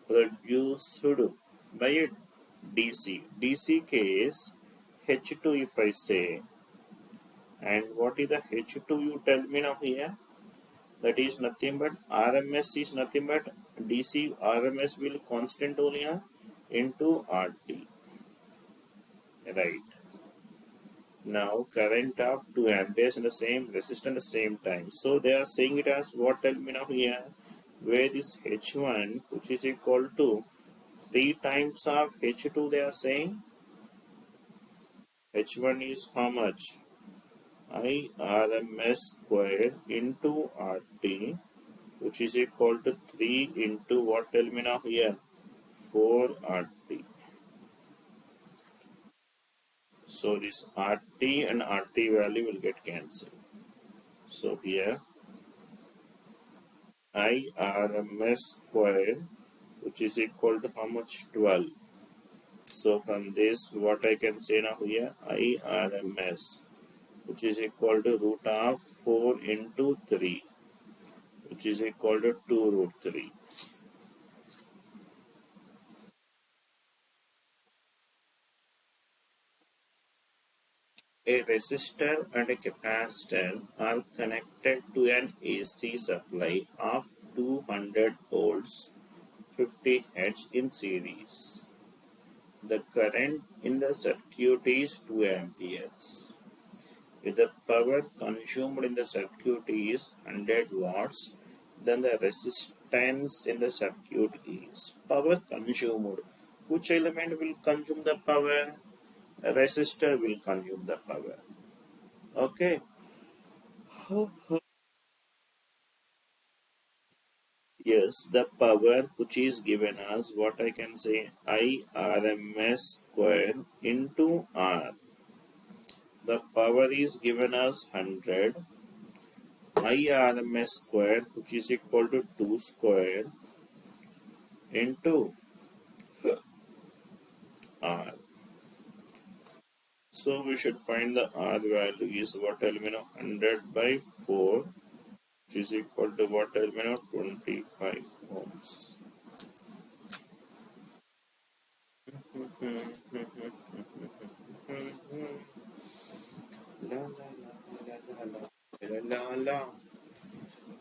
produced by a DC. DC case H2 if I say. And what is the H2 you tell me now here? That is nothing but RMS is nothing but DC RMS will constant only into RT. Right. Now current of 2 amperes in the same resistor at the same time. So they are saying it as what tell me now here? Where this H1 which is equal to 3 times of H2 they are saying. H1 is how much? IRMS square into RT which is equal to 3 into what tell me now here? 4 RT. So this RT and RT value will get cancelled. So here IRMS square which is equal to how much? 12. So from this what I can say now here IRMS which is equal to root of 4 into 3 which is equal to 2 root 3. A resistor and a capacitor are connected to an AC supply of 200 volts 50 Hz in series. The current in the circuit is 2 amperes. If the power consumed in the circuit is 100 watts, then the resistance in the circuit is power consumed. Which element will consume the power? A resistor will consume the power. Okay. Yes, the power which is given as what I can say IRMS square into R. The power is given as 100 IRMS square which is equal to 2 square into R. So we should find the R value is what element of 100 by 4 which is equal to what element of 25 ohms.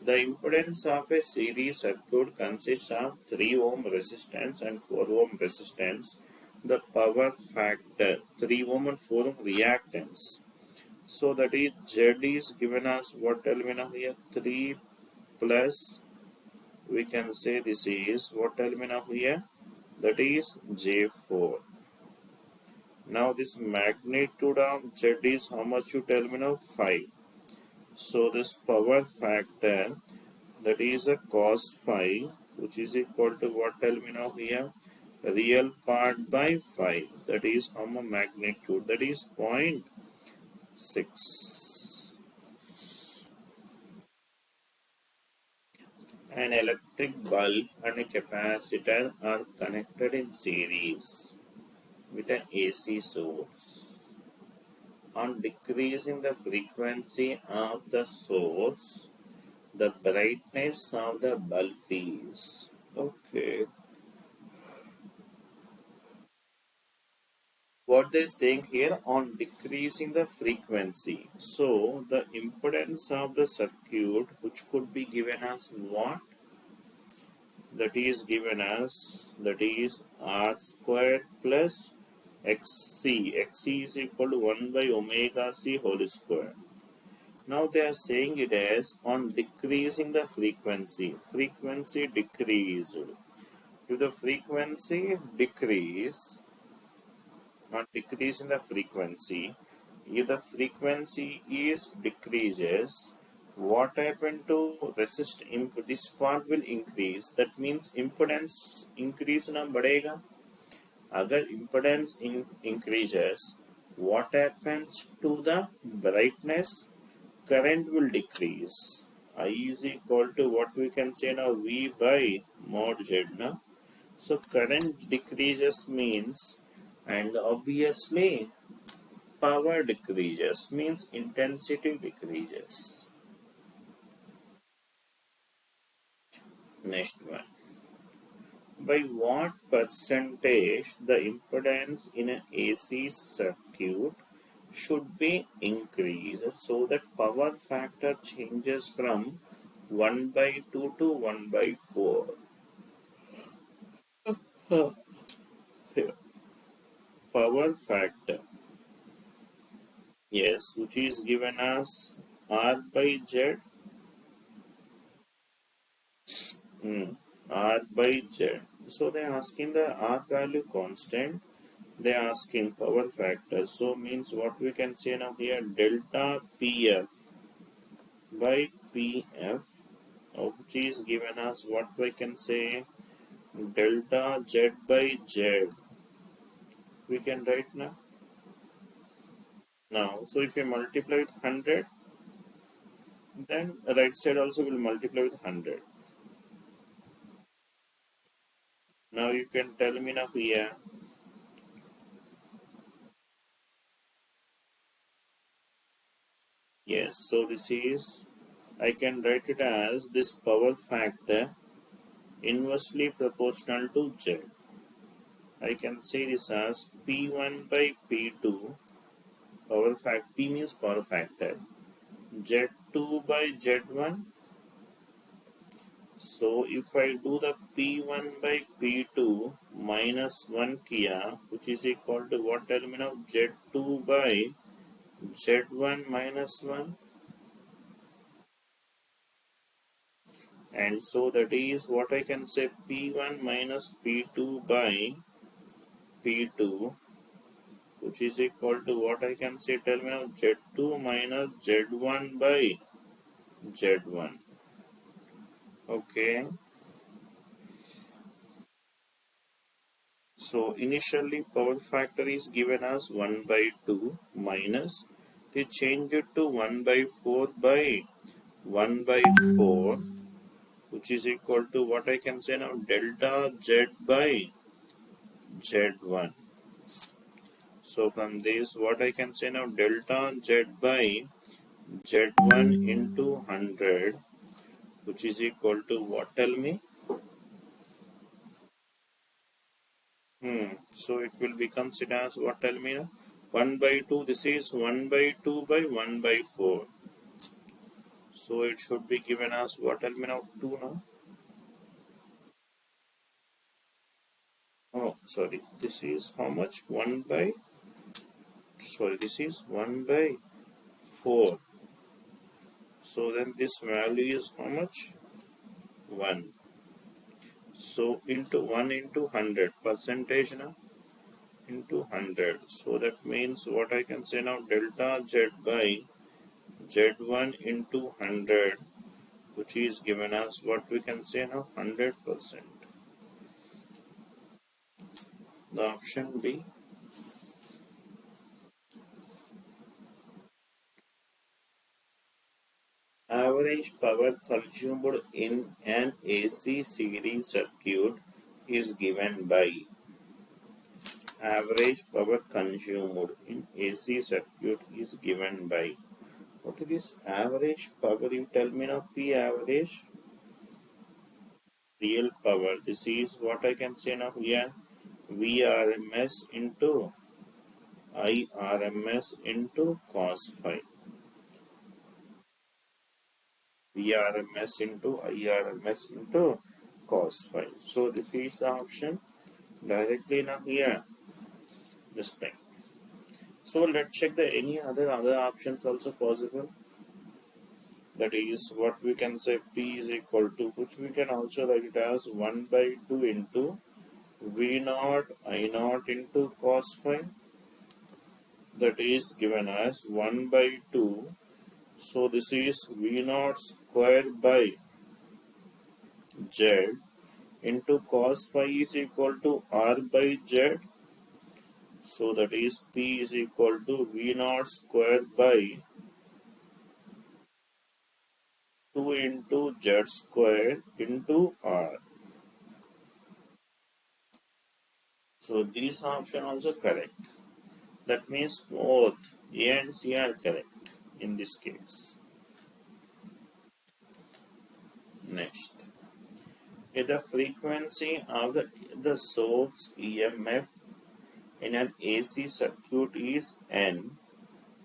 The impedance of a series circuit consists of 3 ohm resistance and 4 ohm resistance. The power factor 3 ohm and 4 ohm reactance. So that is Z is given as what element here 3 plus we can say this is what element here that is J4. Now this magnitude of Z is how much you tell me now 5. So this power factor that is a cos phi which is equal to what? Tell me now here. Real part by 5. That is how much magnitude? That is 0.6. An electric bulb and a capacitor are connected in series with an AC source. On decreasing the frequency of the source, the brightness of the bulb is. Okay. What they're saying here, on decreasing the frequency. So the impedance of the circuit, which could be given as what? That is given as, that is R square plus XC. XC is equal to 1 by omega C whole square. Now they are saying it as on decreasing the frequency. Frequency decreased. If the frequency decrease, on decreasing the frequency, if the frequency is decreases, what happened to resist? This part will increase. That means impedance increase na badega. Agar impedance increases, what happens to the brightness? Current will decrease. I is equal to what we can say now, V by mod Z. Na? So current decreases means, and obviously power decreases means intensity decreases. Next one. By what percentage the impedance in an AC circuit should be increased so that power factor changes from 1 by 2 to 1 by 4? Power factor, yes, which is given as R by Z. R by Z. So they are asking the R value constant. They are asking power factor. So means what we can say now here, delta PF by PF, which is given as what we can say, delta Z by Z. We can write now. So if you multiply with 100, then right side also will multiply with 100. Now you can tell me now here. Yes, so this is, I can write it as this power factor inversely proportional to Z. I can say this as P1 by P2, power factor, P means power factor, Z2 by Z1. So if I do the P1 by P2 minus 1 Kia, which is equal to what element of Z2 by Z1 minus 1, and so that is what I can say, P1 minus P2 by P2, which is equal to what I can say, tell me now, Z2 minus Z1 by Z1. Okay. So initially power factor is given as 1 by 2 minus, they change it to 1 by 4 by 1 by 4, which is equal to what I can say now, delta Z by Z1. So from this what I can say now, delta Z by Z1 into 100, which is equal to what, tell me? So it will become it as what, tell me now? 1 by 2, this is 1 by 2 by 1 by 4. So it should be given as what, tell me now, 2 now? Oh, sorry, this is how much? 1 by, sorry, this is 1 by 4. So then this value is how much? 1. So into 1 into 100, percentage now? Into 100. So that means what I can say now, delta Z by Z1 into 100, which is given as what we can say now 100%. The option B. Average power consumed in an AC series circuit is given by average power consumed in AC circuit is given by. What is this average power? You tell me now. P average real power. This is what I can say now here. VRMS into IRMS into cos phi. VRMS into IRMS into cos phi. So this is the option directly now here. This thing. So let's check the any other options also possible. That is what we can say P is equal to, which we can also write it as 1 by 2 into V naught I naught into cos phi. That is given as 1 by 2. So this is V naught square by Z into cos phi is equal to R by Z. So that is P is equal to V naught square by 2 into Z square into R. So this option also correct. That means both A and C are correct in this case. Next. If the frequency of the source EMF in an AC circuit is N,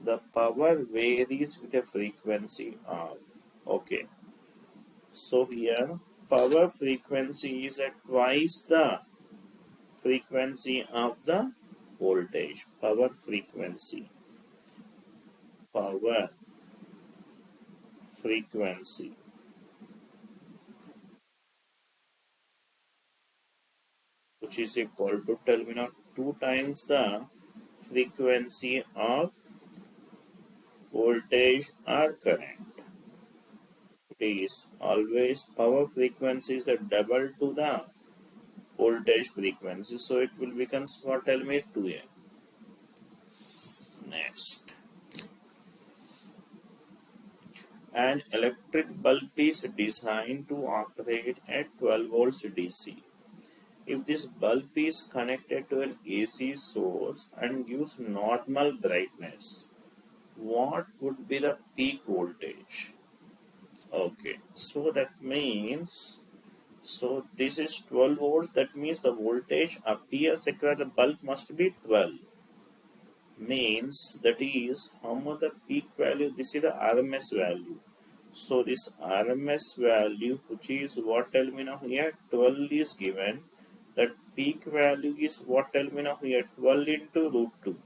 the power varies with the frequency of. Okay. So here power frequency is at twice the frequency of the voltage. Power frequency. Power frequency. Which is equal to, tell me now, 2 times the frequency of voltage or current. It is always power frequency is a double to the voltage frequency. So it will become what, tell me, 2A. Next. An electric bulb is designed to operate at 12 volts DC. If this bulb is connected to an AC source and gives normal brightness, what would be the peak voltage? Okay, so that means, so this is 12 volts, that means the voltage appears across the bulb must be 12. Means that is how much the peak value, this is the RMS value. So this RMS value, which is what, tell me now here, 12 is given. That peak value is what, tell me now here, 12 into root 2.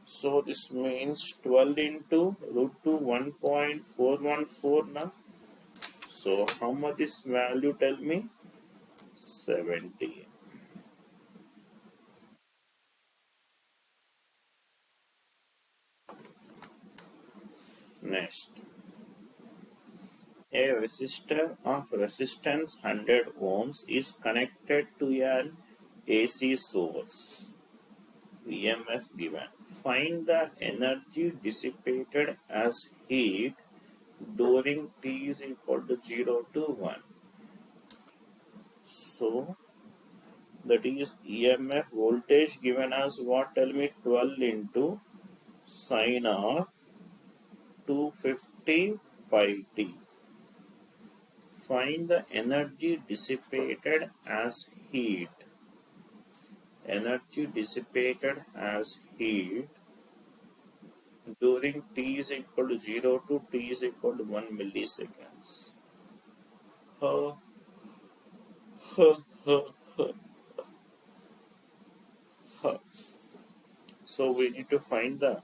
So this means 12 into root 2, 1.414 now. So how much is value, tell me? 70. Next. A resistor of resistance 100 ohms is connected to an AC source. EMF given. Find the energy dissipated as heat during T is equal to 0 to 1. So that is EMF voltage given as what, tell me, 12 into sine of 250 pi t. Find the energy dissipated as heat. Energy dissipated as heat during T is equal to 0 to T is equal to 1 milliseconds. So we need to find the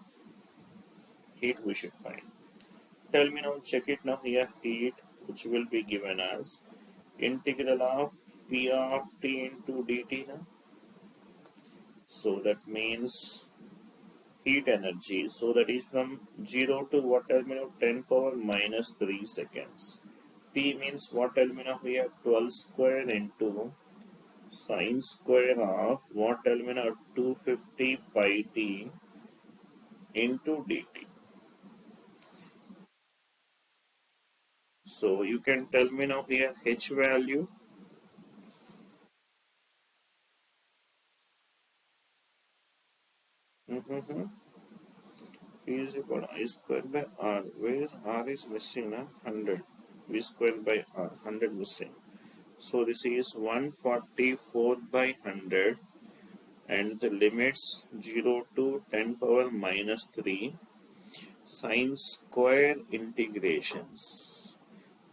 heat we should find. Tell me now, check it now here, heat, which will be given as integral of P of T into dt now. So that means heat energy. So that is from 0 to what, tell me now, 10 power minus 3 seconds. P means what element of here? 12 square into sine square of what element of 250 pi t into dt. So you can tell me now here h value. P is equal to I square by R, where R is missing na 100. V square by R, 100 missing. So this is 144 by 100 and the limits 0 to 10 power minus 3 sine square integrations,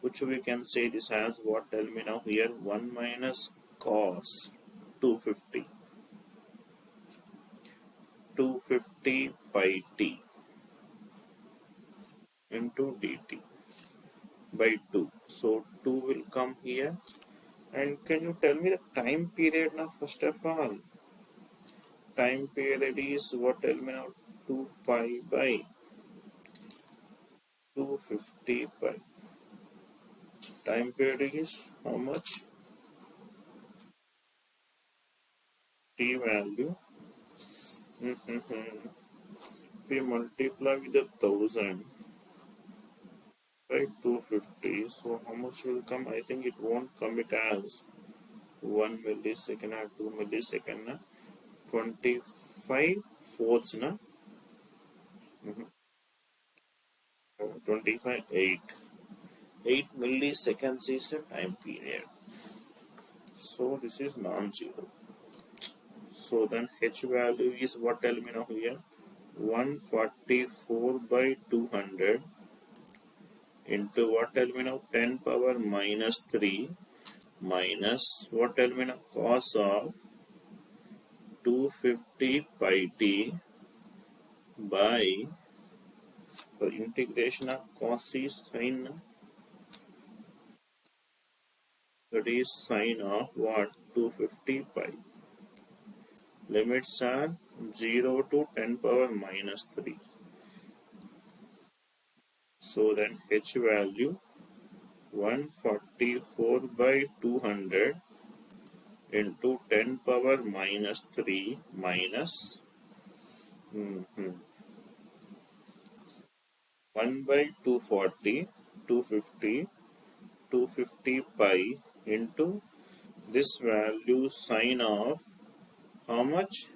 which we can say this as what? Tell me now here 1 minus cos 250 pi t into dt by 2. So 2 will come here. And can you tell me the time period now? First of all, time period is what element of 2 pi by 250 pi. Time period is how much? T value. If we multiply with 1000 by 250, so how much will come? I think it won't come it as 1 millisecond or 2 millisecond. Na? 25 fourths. Na? 25 8 milliseconds is the time period. So this is non-zero. So then h value is what element of here? 144 by 200 into what element of 10 power minus 3 minus what element of cos of 250 pi t by the integration of cos is sine, that is sine of what? 250 pi. Limits are 0 to 10 power minus 3. So then h value 144 by 200 into 10 power minus 3 minus 1 by 240, 250, 250 pi into this value sine of how much?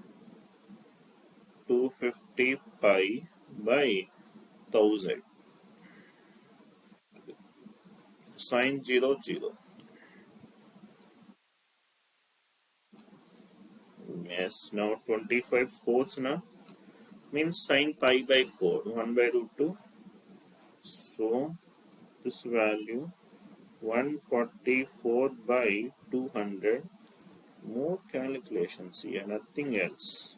250 pi by 1000. Sine 0, 0. Yes, now 25 fourths na means sine pi by 4, 1 by root 2. So this value 144 by 200. More calculations here, nothing else.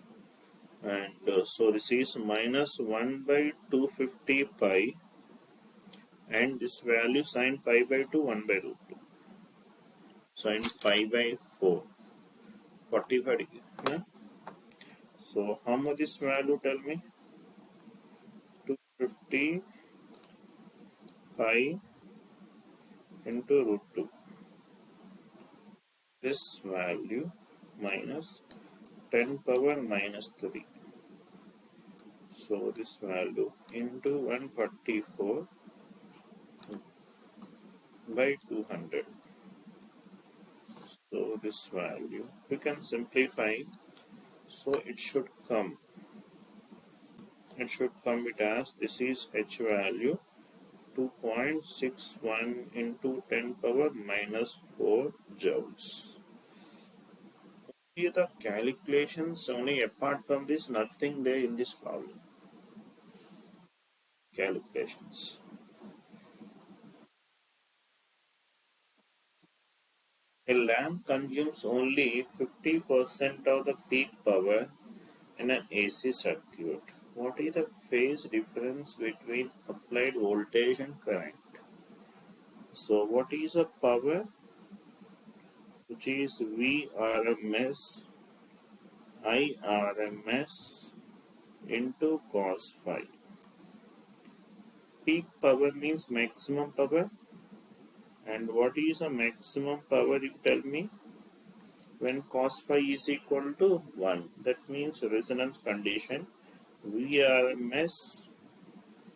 And so this is minus 1 by 250 pi and this value sine pi by 2, 1 by root 2. Sine pi by 4, 45 degree. Yeah? So how much this value, tell me? 250 pi into root 2. This value minus 10 power minus 3. So this value into 144 by 200. So this value we can simplify. So it should come it as this is h value 2.61 into 10 power minus 4 joules. Here the calculations only, apart from this nothing there in this problem. Calculations. A lamp consumes only 50% of the peak power in an AC circuit. What is the phase difference between applied voltage and current? So what is the power? Which is Vrms Irms into cos phi. Peak power means maximum power And what is the maximum power, you tell me? When cos phi is equal to 1. That means resonance condition VRMS,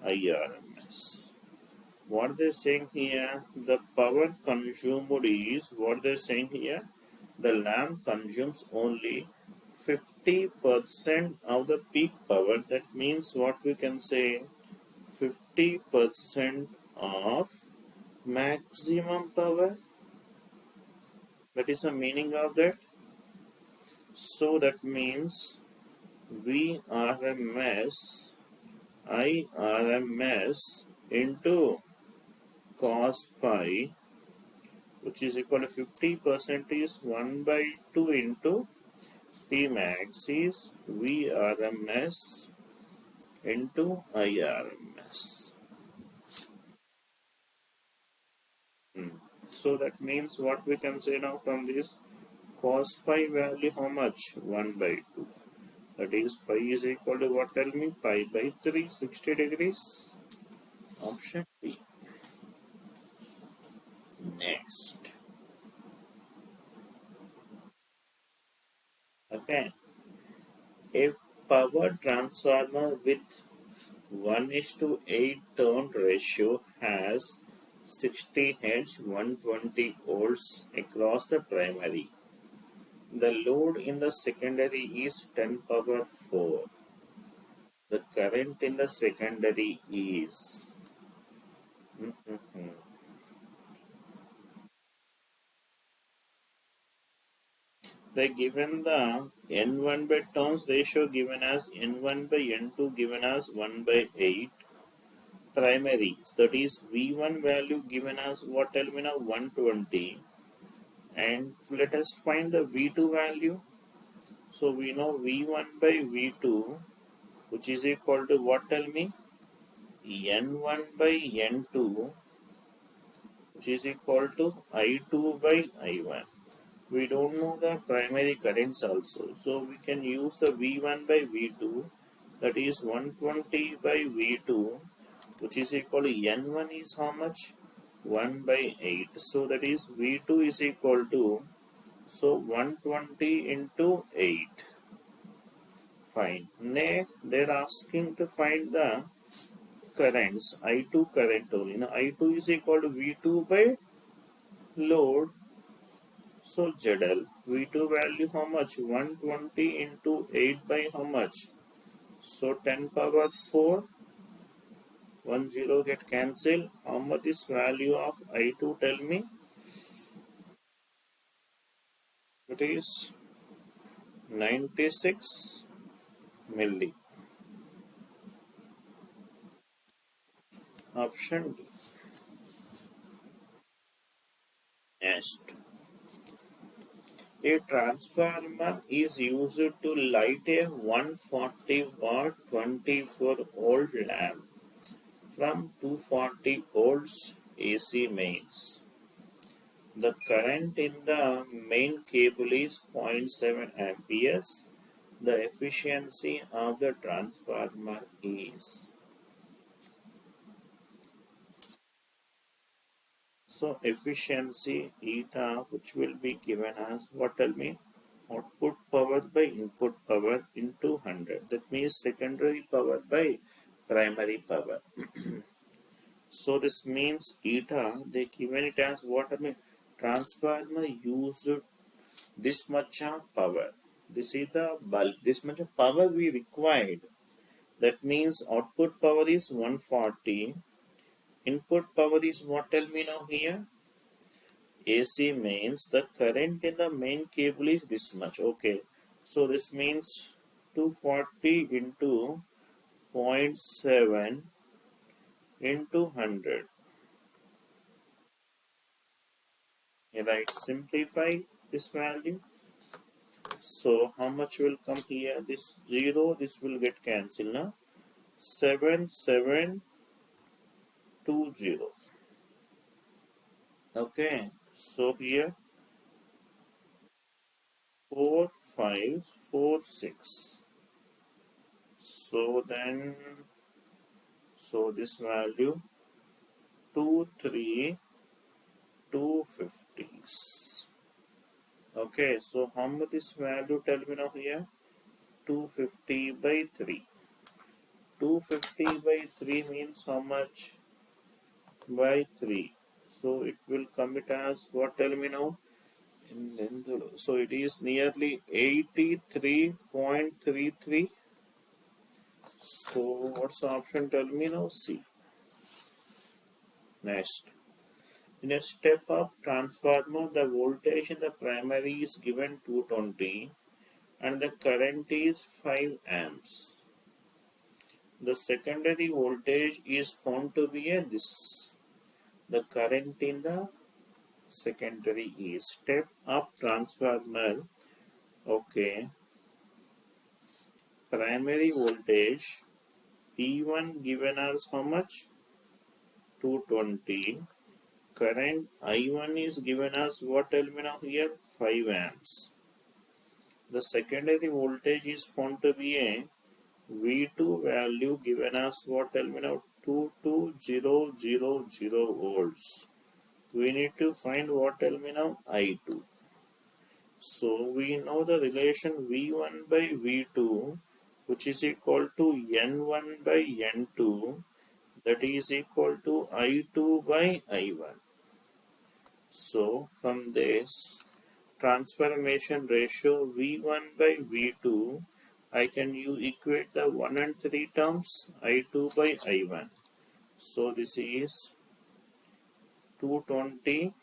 IRMS. What they're saying here, the power consumed is, what they're saying here, the lamp consumes only 50% of the peak power. That means what we can say, 50% of maximum power. That is the meaning of that. So that means VRMS IRMS into cos phi, which is equal to 50% is 1 by 2 into P max is VRMS into IRMS. So that means what we can say now from this, cos phi value how much? 1 by 2. That is phi is equal to what, tell me? Pi by 3, 60 degrees. Option B. Next. Okay. A power transformer with 1:8 turn ratio has 60 Hz 120 volts across the primary. The load in the secondary is 10 power 4. The current in the secondary is they given the N1 by turns ratio given as N1 by N2 given as 1 by 8 primaries. That is V1 value given as what, tell me now, 120. And let us find the V2 value. So we know V1 by V2, which is equal to what, tell me? N1 by N2, which is equal to I2 by I1. We don't know the primary currents also. So we can use the V1 by V2, that is 120 by V2, which is equal to N1 is how much? 1 by 8. So that is V2 is equal to, so 120 into 8. Fine. Next, they're asking to find the currents, I2 current only. Now, I2 is equal to V2 by load. So, ZL. V2 value how much? 120 into 8 by how much? So, 10 power 4. 1 0 get cancelled. How much is value of I2? Tell me. It is 96 milli. Option D. Next. A transformer is used to light a 140 watt 24 volt lamp from 240 volts AC mains. The current in the main cable is 0.7 amperes. The efficiency of the transformer is. So efficiency eta, which will be given as what, tell me? Output power by input power into 100. That means secondary power by primary power. So this means eta, they given it as what, I mean, transformer used this much of power. This is the bulk, this much of power we required. That means output power is 140. Input power is what, tell me now here? AC means the current in the main cable is this much. Okay. So this means 240 into zero point 0.7 into 100. Right. Simplify this value. So how much will come here? This 0, this will get cancelled now. 7720. Okay. So here 4546. So then, so this value 23 250s. Okay, so how much is value? Tell me now here. 250 by 3. 250 by 3 means how much? By 3. So it will come it as what? Tell me now. So it is nearly 83.33. So what's the option? Tell me now. C. Next. In a step-up transformer, the voltage in the primary is given 220 and the current is 5 amps. The secondary voltage is found to be this. The current in the secondary is step-up transformer. Okay. Primary voltage P1 given as how much? 220. Current I1 is given as what? Tell me now here. 5 amps. The secondary voltage is found to be a V2 value given as what? Tell me now. 22000 volts. We need to find what? Tell me now. I2. So we know the relation V1 by V2, which is equal to N1 by N2, that is equal to I2 by I1. So from this transformation ratio V1 by V2, I can equate the 1 and 3 terms, I2 by I1. So this is 220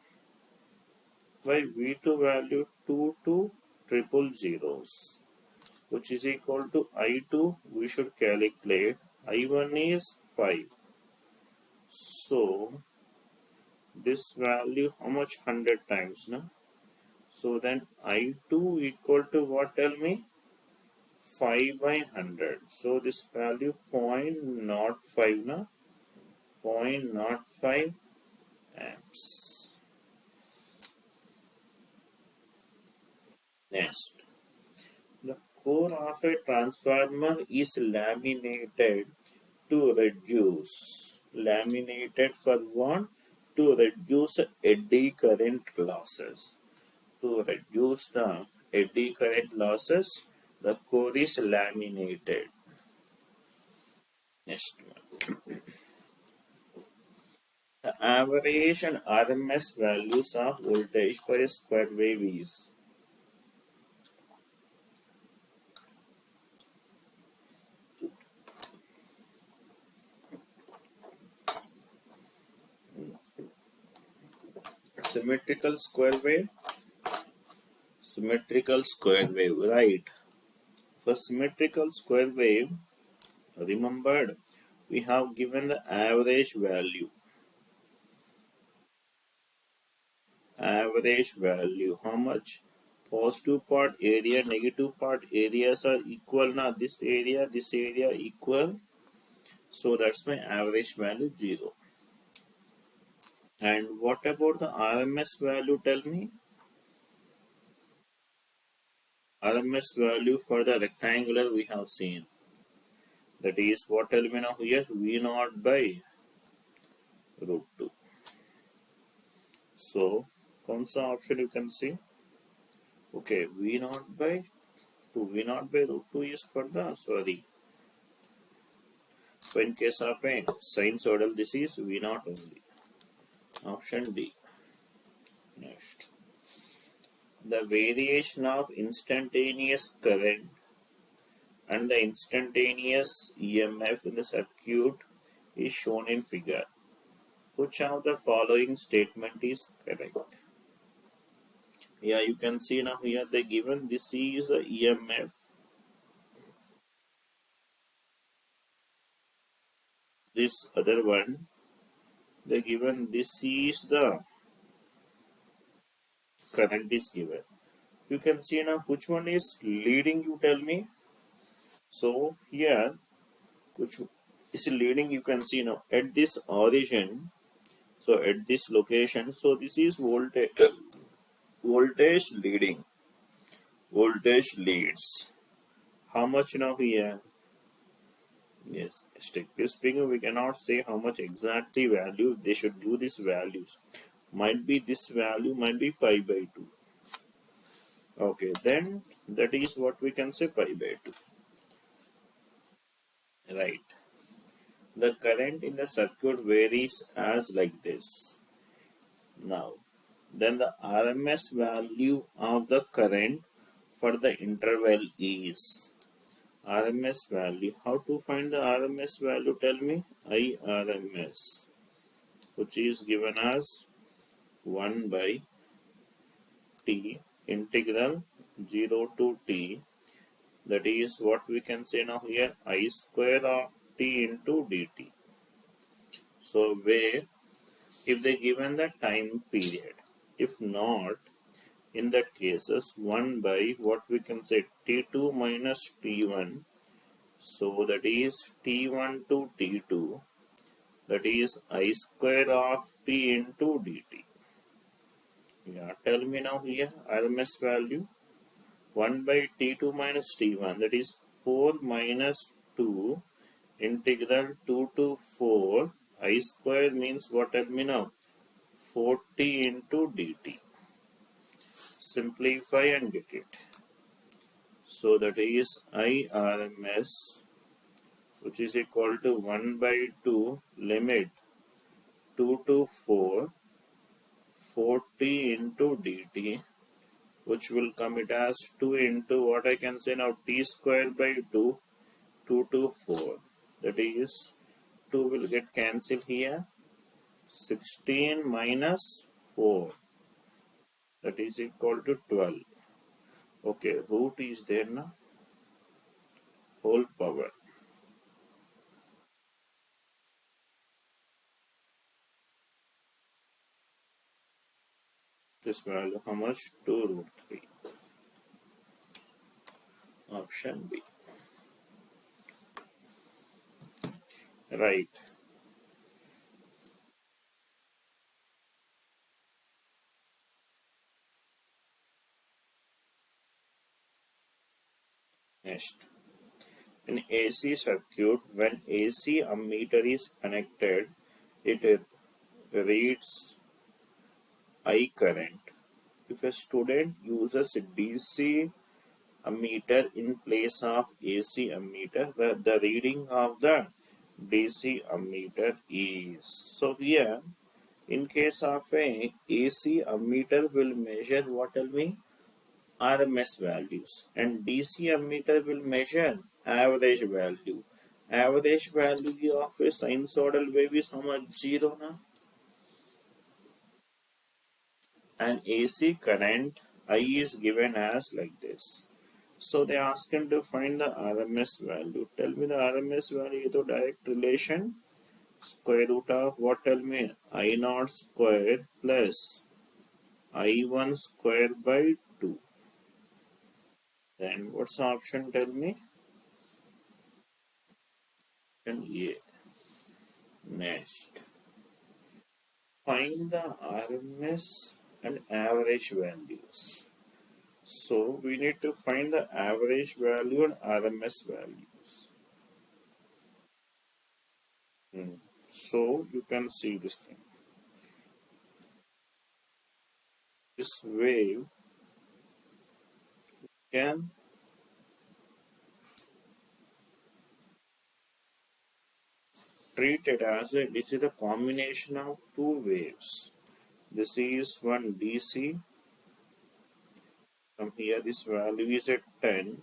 by V2 value 22000, which is equal to I2. We should calculate. I1 is 5. So this value how much? 100 times, no? So then I2 equal to what? Tell me. 5 by 100. So this value 0.05, no? 0.05 amps. Next, the core of a transformer is laminated to reduce. Laminated for what? To reduce eddy current losses. To reduce the eddy current losses, the core is laminated. Next one. The average and RMS values of voltage for a square wave is symmetrical square wave. Symmetrical square wave, right? For symmetrical square wave, remembered, we have given the average value. Average value, how much? Positive part area, negative part areas are equal now. This area equal. So that's my average value 0. And what about the RMS value? Tell me. RMS value for the rectangular we have seen. That is what? Tell me now here. V0 by root 2. So, कौन सा option you can see? Okay, V0 by 2. V0 by root 2 is for the, sorry. So in case of a sinusoidal, this is V0 only. Option D. Next. The variation of instantaneous current and the instantaneous EMF in the circuit is shown in figure. Which of the following statement is correct? Yeah, you can see now here they given this is the EMF. This other one, they given this is the current is given. You can see now which one is leading, you tell me. So here, which is leading, you can see now at this origin. So at this location, so this is voltage, voltage leading. Voltage leads. How much now here? Yes, strictly speaking, we cannot say how much exactly value they should give these values. Might be this value, might be pi by 2. Okay, then that is what we can say pi by 2. Right. The current in the circuit varies as like this. Now, then the RMS value of the current for the interval is RMS value. How to find the RMS value? Tell me. IRMS, which is given as 1 by T integral 0 to T. That is what we can say now here, I square of T into dt. So where if they given the time period, if not, in that cases 1 by what we can say T2 minus T1. So that is T1 to T2, that is I square of T into dt. Yeah, tell me now here RMS value. 1 by T2 minus T1, that is 4 minus 2 integral 2 to 4 I square means what? Tell me now. 40 into dt. Simplify and get it. So that is IRMS, which is equal to 1 by 2 limit 2 to 4 40 into dt, which will come it as 2 into what I can say now t square by 2, 2 to 4. That is 2 will get cancelled here. 16 minus 4, that is equal to 12. Okay, root is there now. Whole power. This value how much? 2 root 3. Option B. Right. Next. In AC circuit, when AC ammeter is connected, it reads I current. If a student uses a DC ammeter in place of AC ammeter, the reading of the DC ammeter is. So here, in case of a AC ammeter will measure what? Tell me. RMS values, and DC ammeter will measure average value. Average value of a sinusoidal wave is how much? 0 na? And AC current I is given as like this. So they ask him to find the RMS value. Tell me the RMS value to direct relation. Square root of what? Tell me. I0 square plus I1 square by 2. Then what's the option? Tell me. Option A. Next. Find the RMS and average values. So we need to find the average value and RMS values. So you can see this thing. This wave can treat it as this is a combination of two waves. This is one DC. From here this value is at 10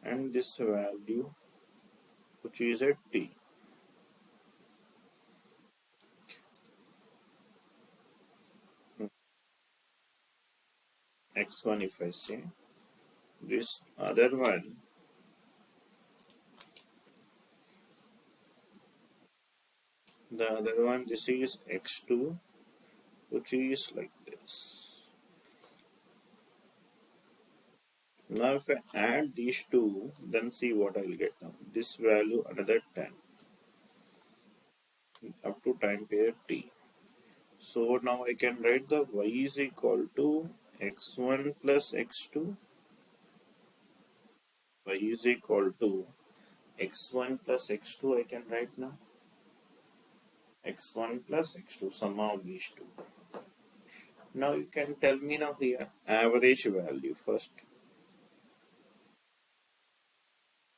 and this value which is at T. X1 if I say. This other one the other one, this is X2, which is like this. Now if I add these two, then see what I will get now. This value another 10 up to time period T. So now I can write the y is equal to x1 plus x2. Y is equal to x1 plus x2 I can write now. X1 plus x2, sum of these two. Now you can tell me now here average value first.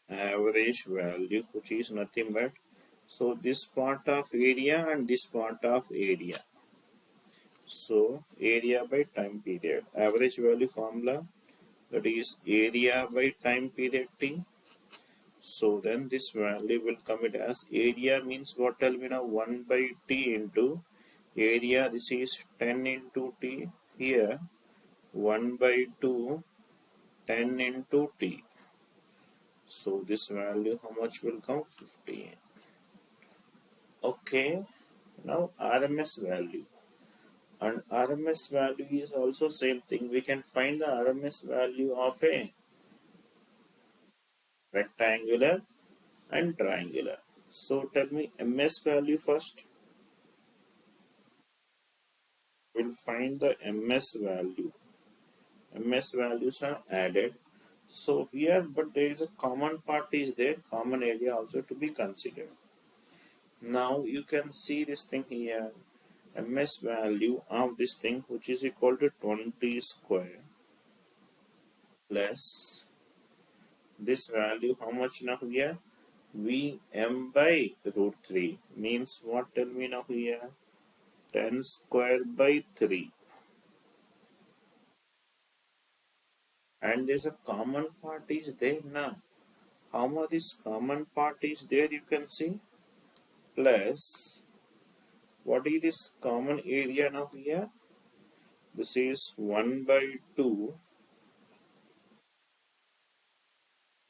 Average value, which is nothing but, so this part of area and this part of area. So area by time period. Average value formula, that is area by time period t. So then this value will come it as area means what, tell me now, 1 by t into area. This is 10 into t. Here 1 by 2, 10 into t. So this value how much will come? 15. Okay. Now RMS value. And RMS value is also same thing. We can find the RMS value of a rectangular and triangular. So tell me MS value first. We'll find the MS value. MS values are added. So here, but there is a common part is there, common area also to be considered. Now you can see this thing here. MS value of this thing, which is equal to 20 square plus this value, how much now here? Vm by root 3 means what, tell me now here? 10 square by 3. And there's a common part is there now. How much this common part is there, you can see, plus what is this common area now here? This is 1 by 2,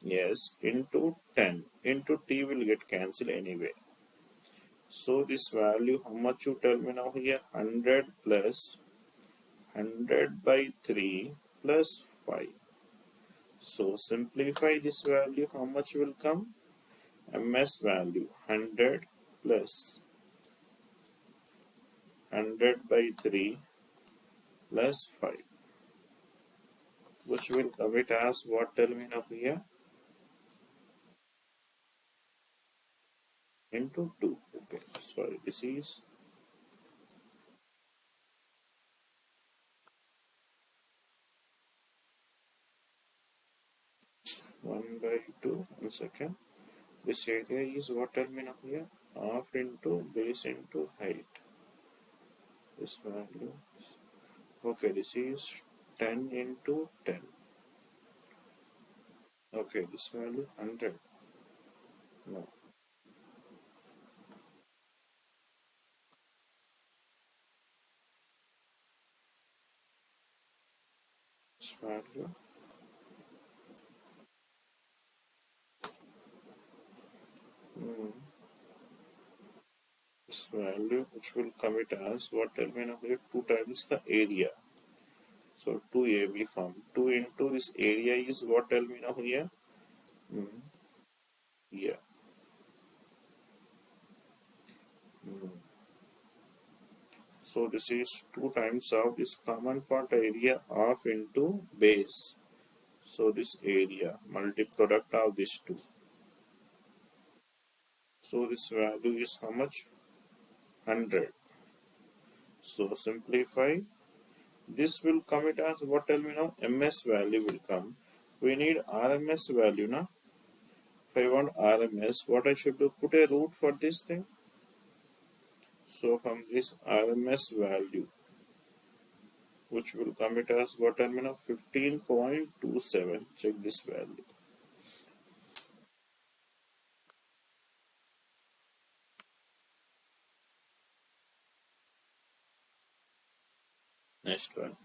yes, into 10 into t will get cancelled anyway. So this value how much you tell me now here? 100 plus 100 by 3 plus 5. So simplify this value, how much will come? MS value 100 plus 100 by 3 plus 5, which will come it as what, tell me now here? Into 2. Okay, sorry, this is 1 by 2. 1 second. This area is what, tell me now here? Half into base into height. This value. Okay, this is 10 into 10. Okay, this value 100. No. This value. This value, which will come it as what, tell me now here? 2 times the area. So 2AB form. 2 into this area is what, tell me now here? Yeah. So this is 2 times of this common part area of into base. So this area product of these two. So this value is how much? 100. So simplify. This will come it as what, tell me now? MS value will come. We need RMS value now. If I want RMS, what I should do? Put a root for this thing. So from this RMS value, which will come it as what, tell me now? 15.27. Check this value. Next one.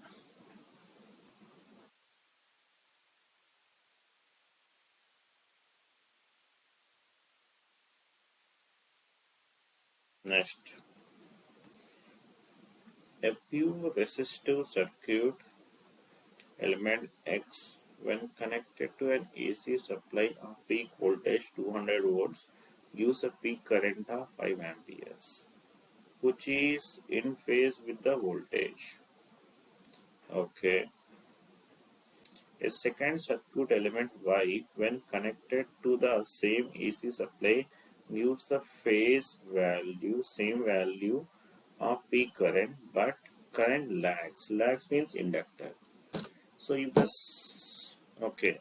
Next. A pure resistive circuit element X, when connected to an AC supply of peak voltage 200 volts, gives a peak current of 5 amperes, which is in phase with the voltage. Okay. A second circuit element Y, when connected to the same AC supply, gives the phase value, same value of peak current, but current lags. Lags means inductor. So if this, okay,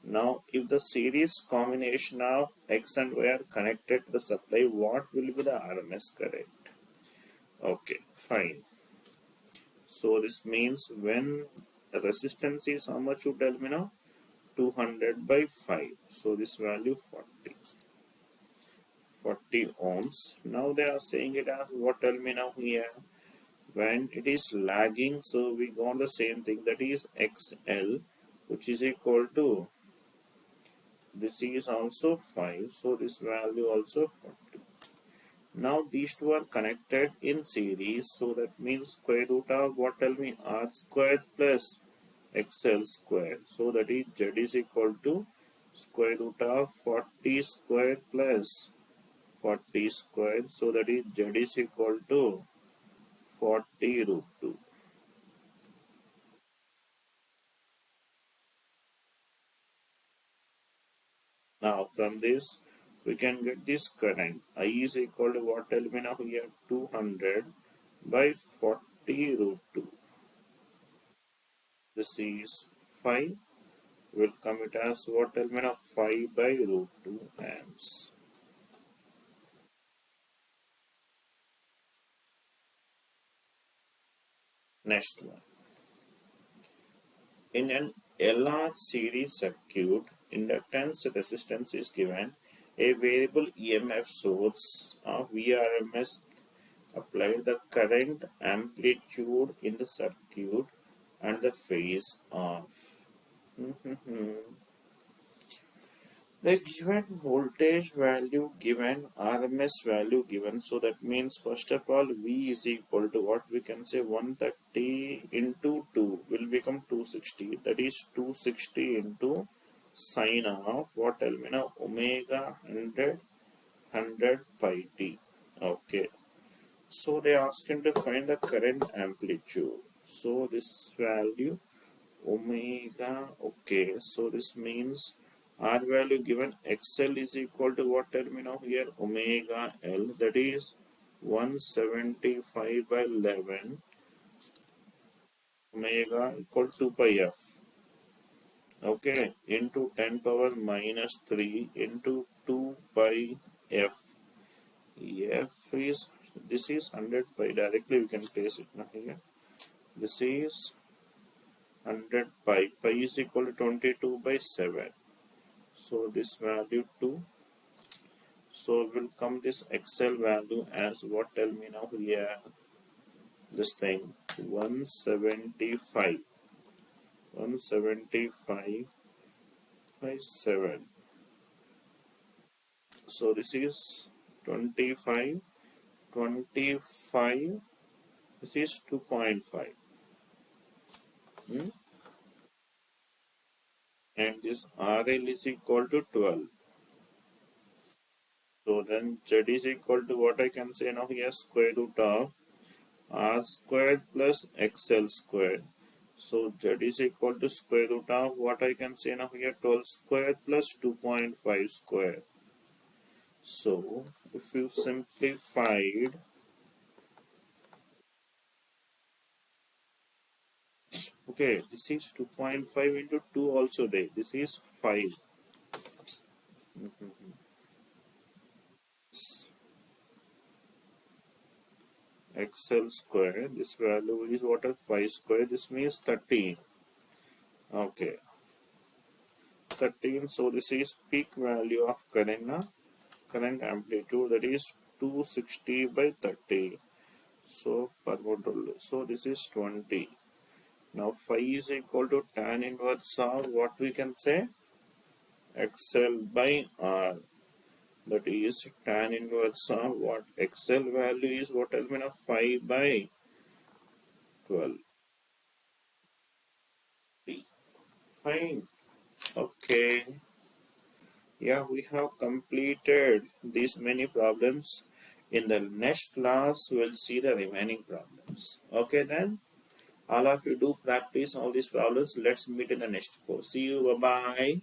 now if the series combination of X and Y are connected to the supply, what will be the RMS current? Okay, fine. So this means when the resistance is how much, you tell me now? 200 by 5. So this value 40 ohms. Now they are saying it as what, tell me now here? When it is lagging, so we got the same thing, that is XL, which is equal to, this is also 5, so this value also 40. Now these two are connected in series, so that means square root of what, tell me? R squared plus XL squared. So that is Z is equal to square root of 40 squared plus 40 squared. So that is Z is equal to 40 root 2. Now from this we can get this current. I is equal to what, tell me now here? 200 by 40 root 2. This is 5. Will come it as what, tell me now? 5 by root 2 amps. Next one. In an LR series circuit, inductance resistance is given. A variable EMF source of VRMS applied the current amplitude in the circuit and the phase of the given voltage value given, RMS value given. So that means first of all V is equal to what we can say, 130 into 2 will become 260. That is 260 into sine of what, tell me now? Omega 100 pi t. Okay. So they ask him to find the current amplitude. So this value omega, okay, so this means R value given, XL is equal to what, tell me now here? Omega L, that is 175 by 11, omega equal to 2 pi F, okay, into 10 power minus 3 into 2 pi F. F is, this is 100 pi, directly we can place it now here. This is 100 pi, pi is equal to 22 by 7. So this value 2. So will come this XL value as what, tell me now here? This thing 175 by 7. So this is 25. This is 2.5. And this RL is equal to 12. So then Z is equal to what I can say now here? Square root of R squared plus XL squared. So Z is equal to square root of what I can say now here? 12 squared plus 2.5 squared. So if you simplified, okay, this is 2.5 into 2 also there. This is 5. XL square, this value is what, 5 square, this means 13. Okay, 13. So this is peak value of current amplitude, that is 260 by 30. So per module, so this is 20. Now phi is equal to tan inverse of what we can say? XL by R. That is tan inverse of what? XL value is what, tell me now? 5 by 12. Fine. Okay. Yeah, we have completed these many problems. In the next class, we'll see the remaining problems. Okay then. All of you do practice all these problems. Let's meet in the next course. See you. Bye-bye.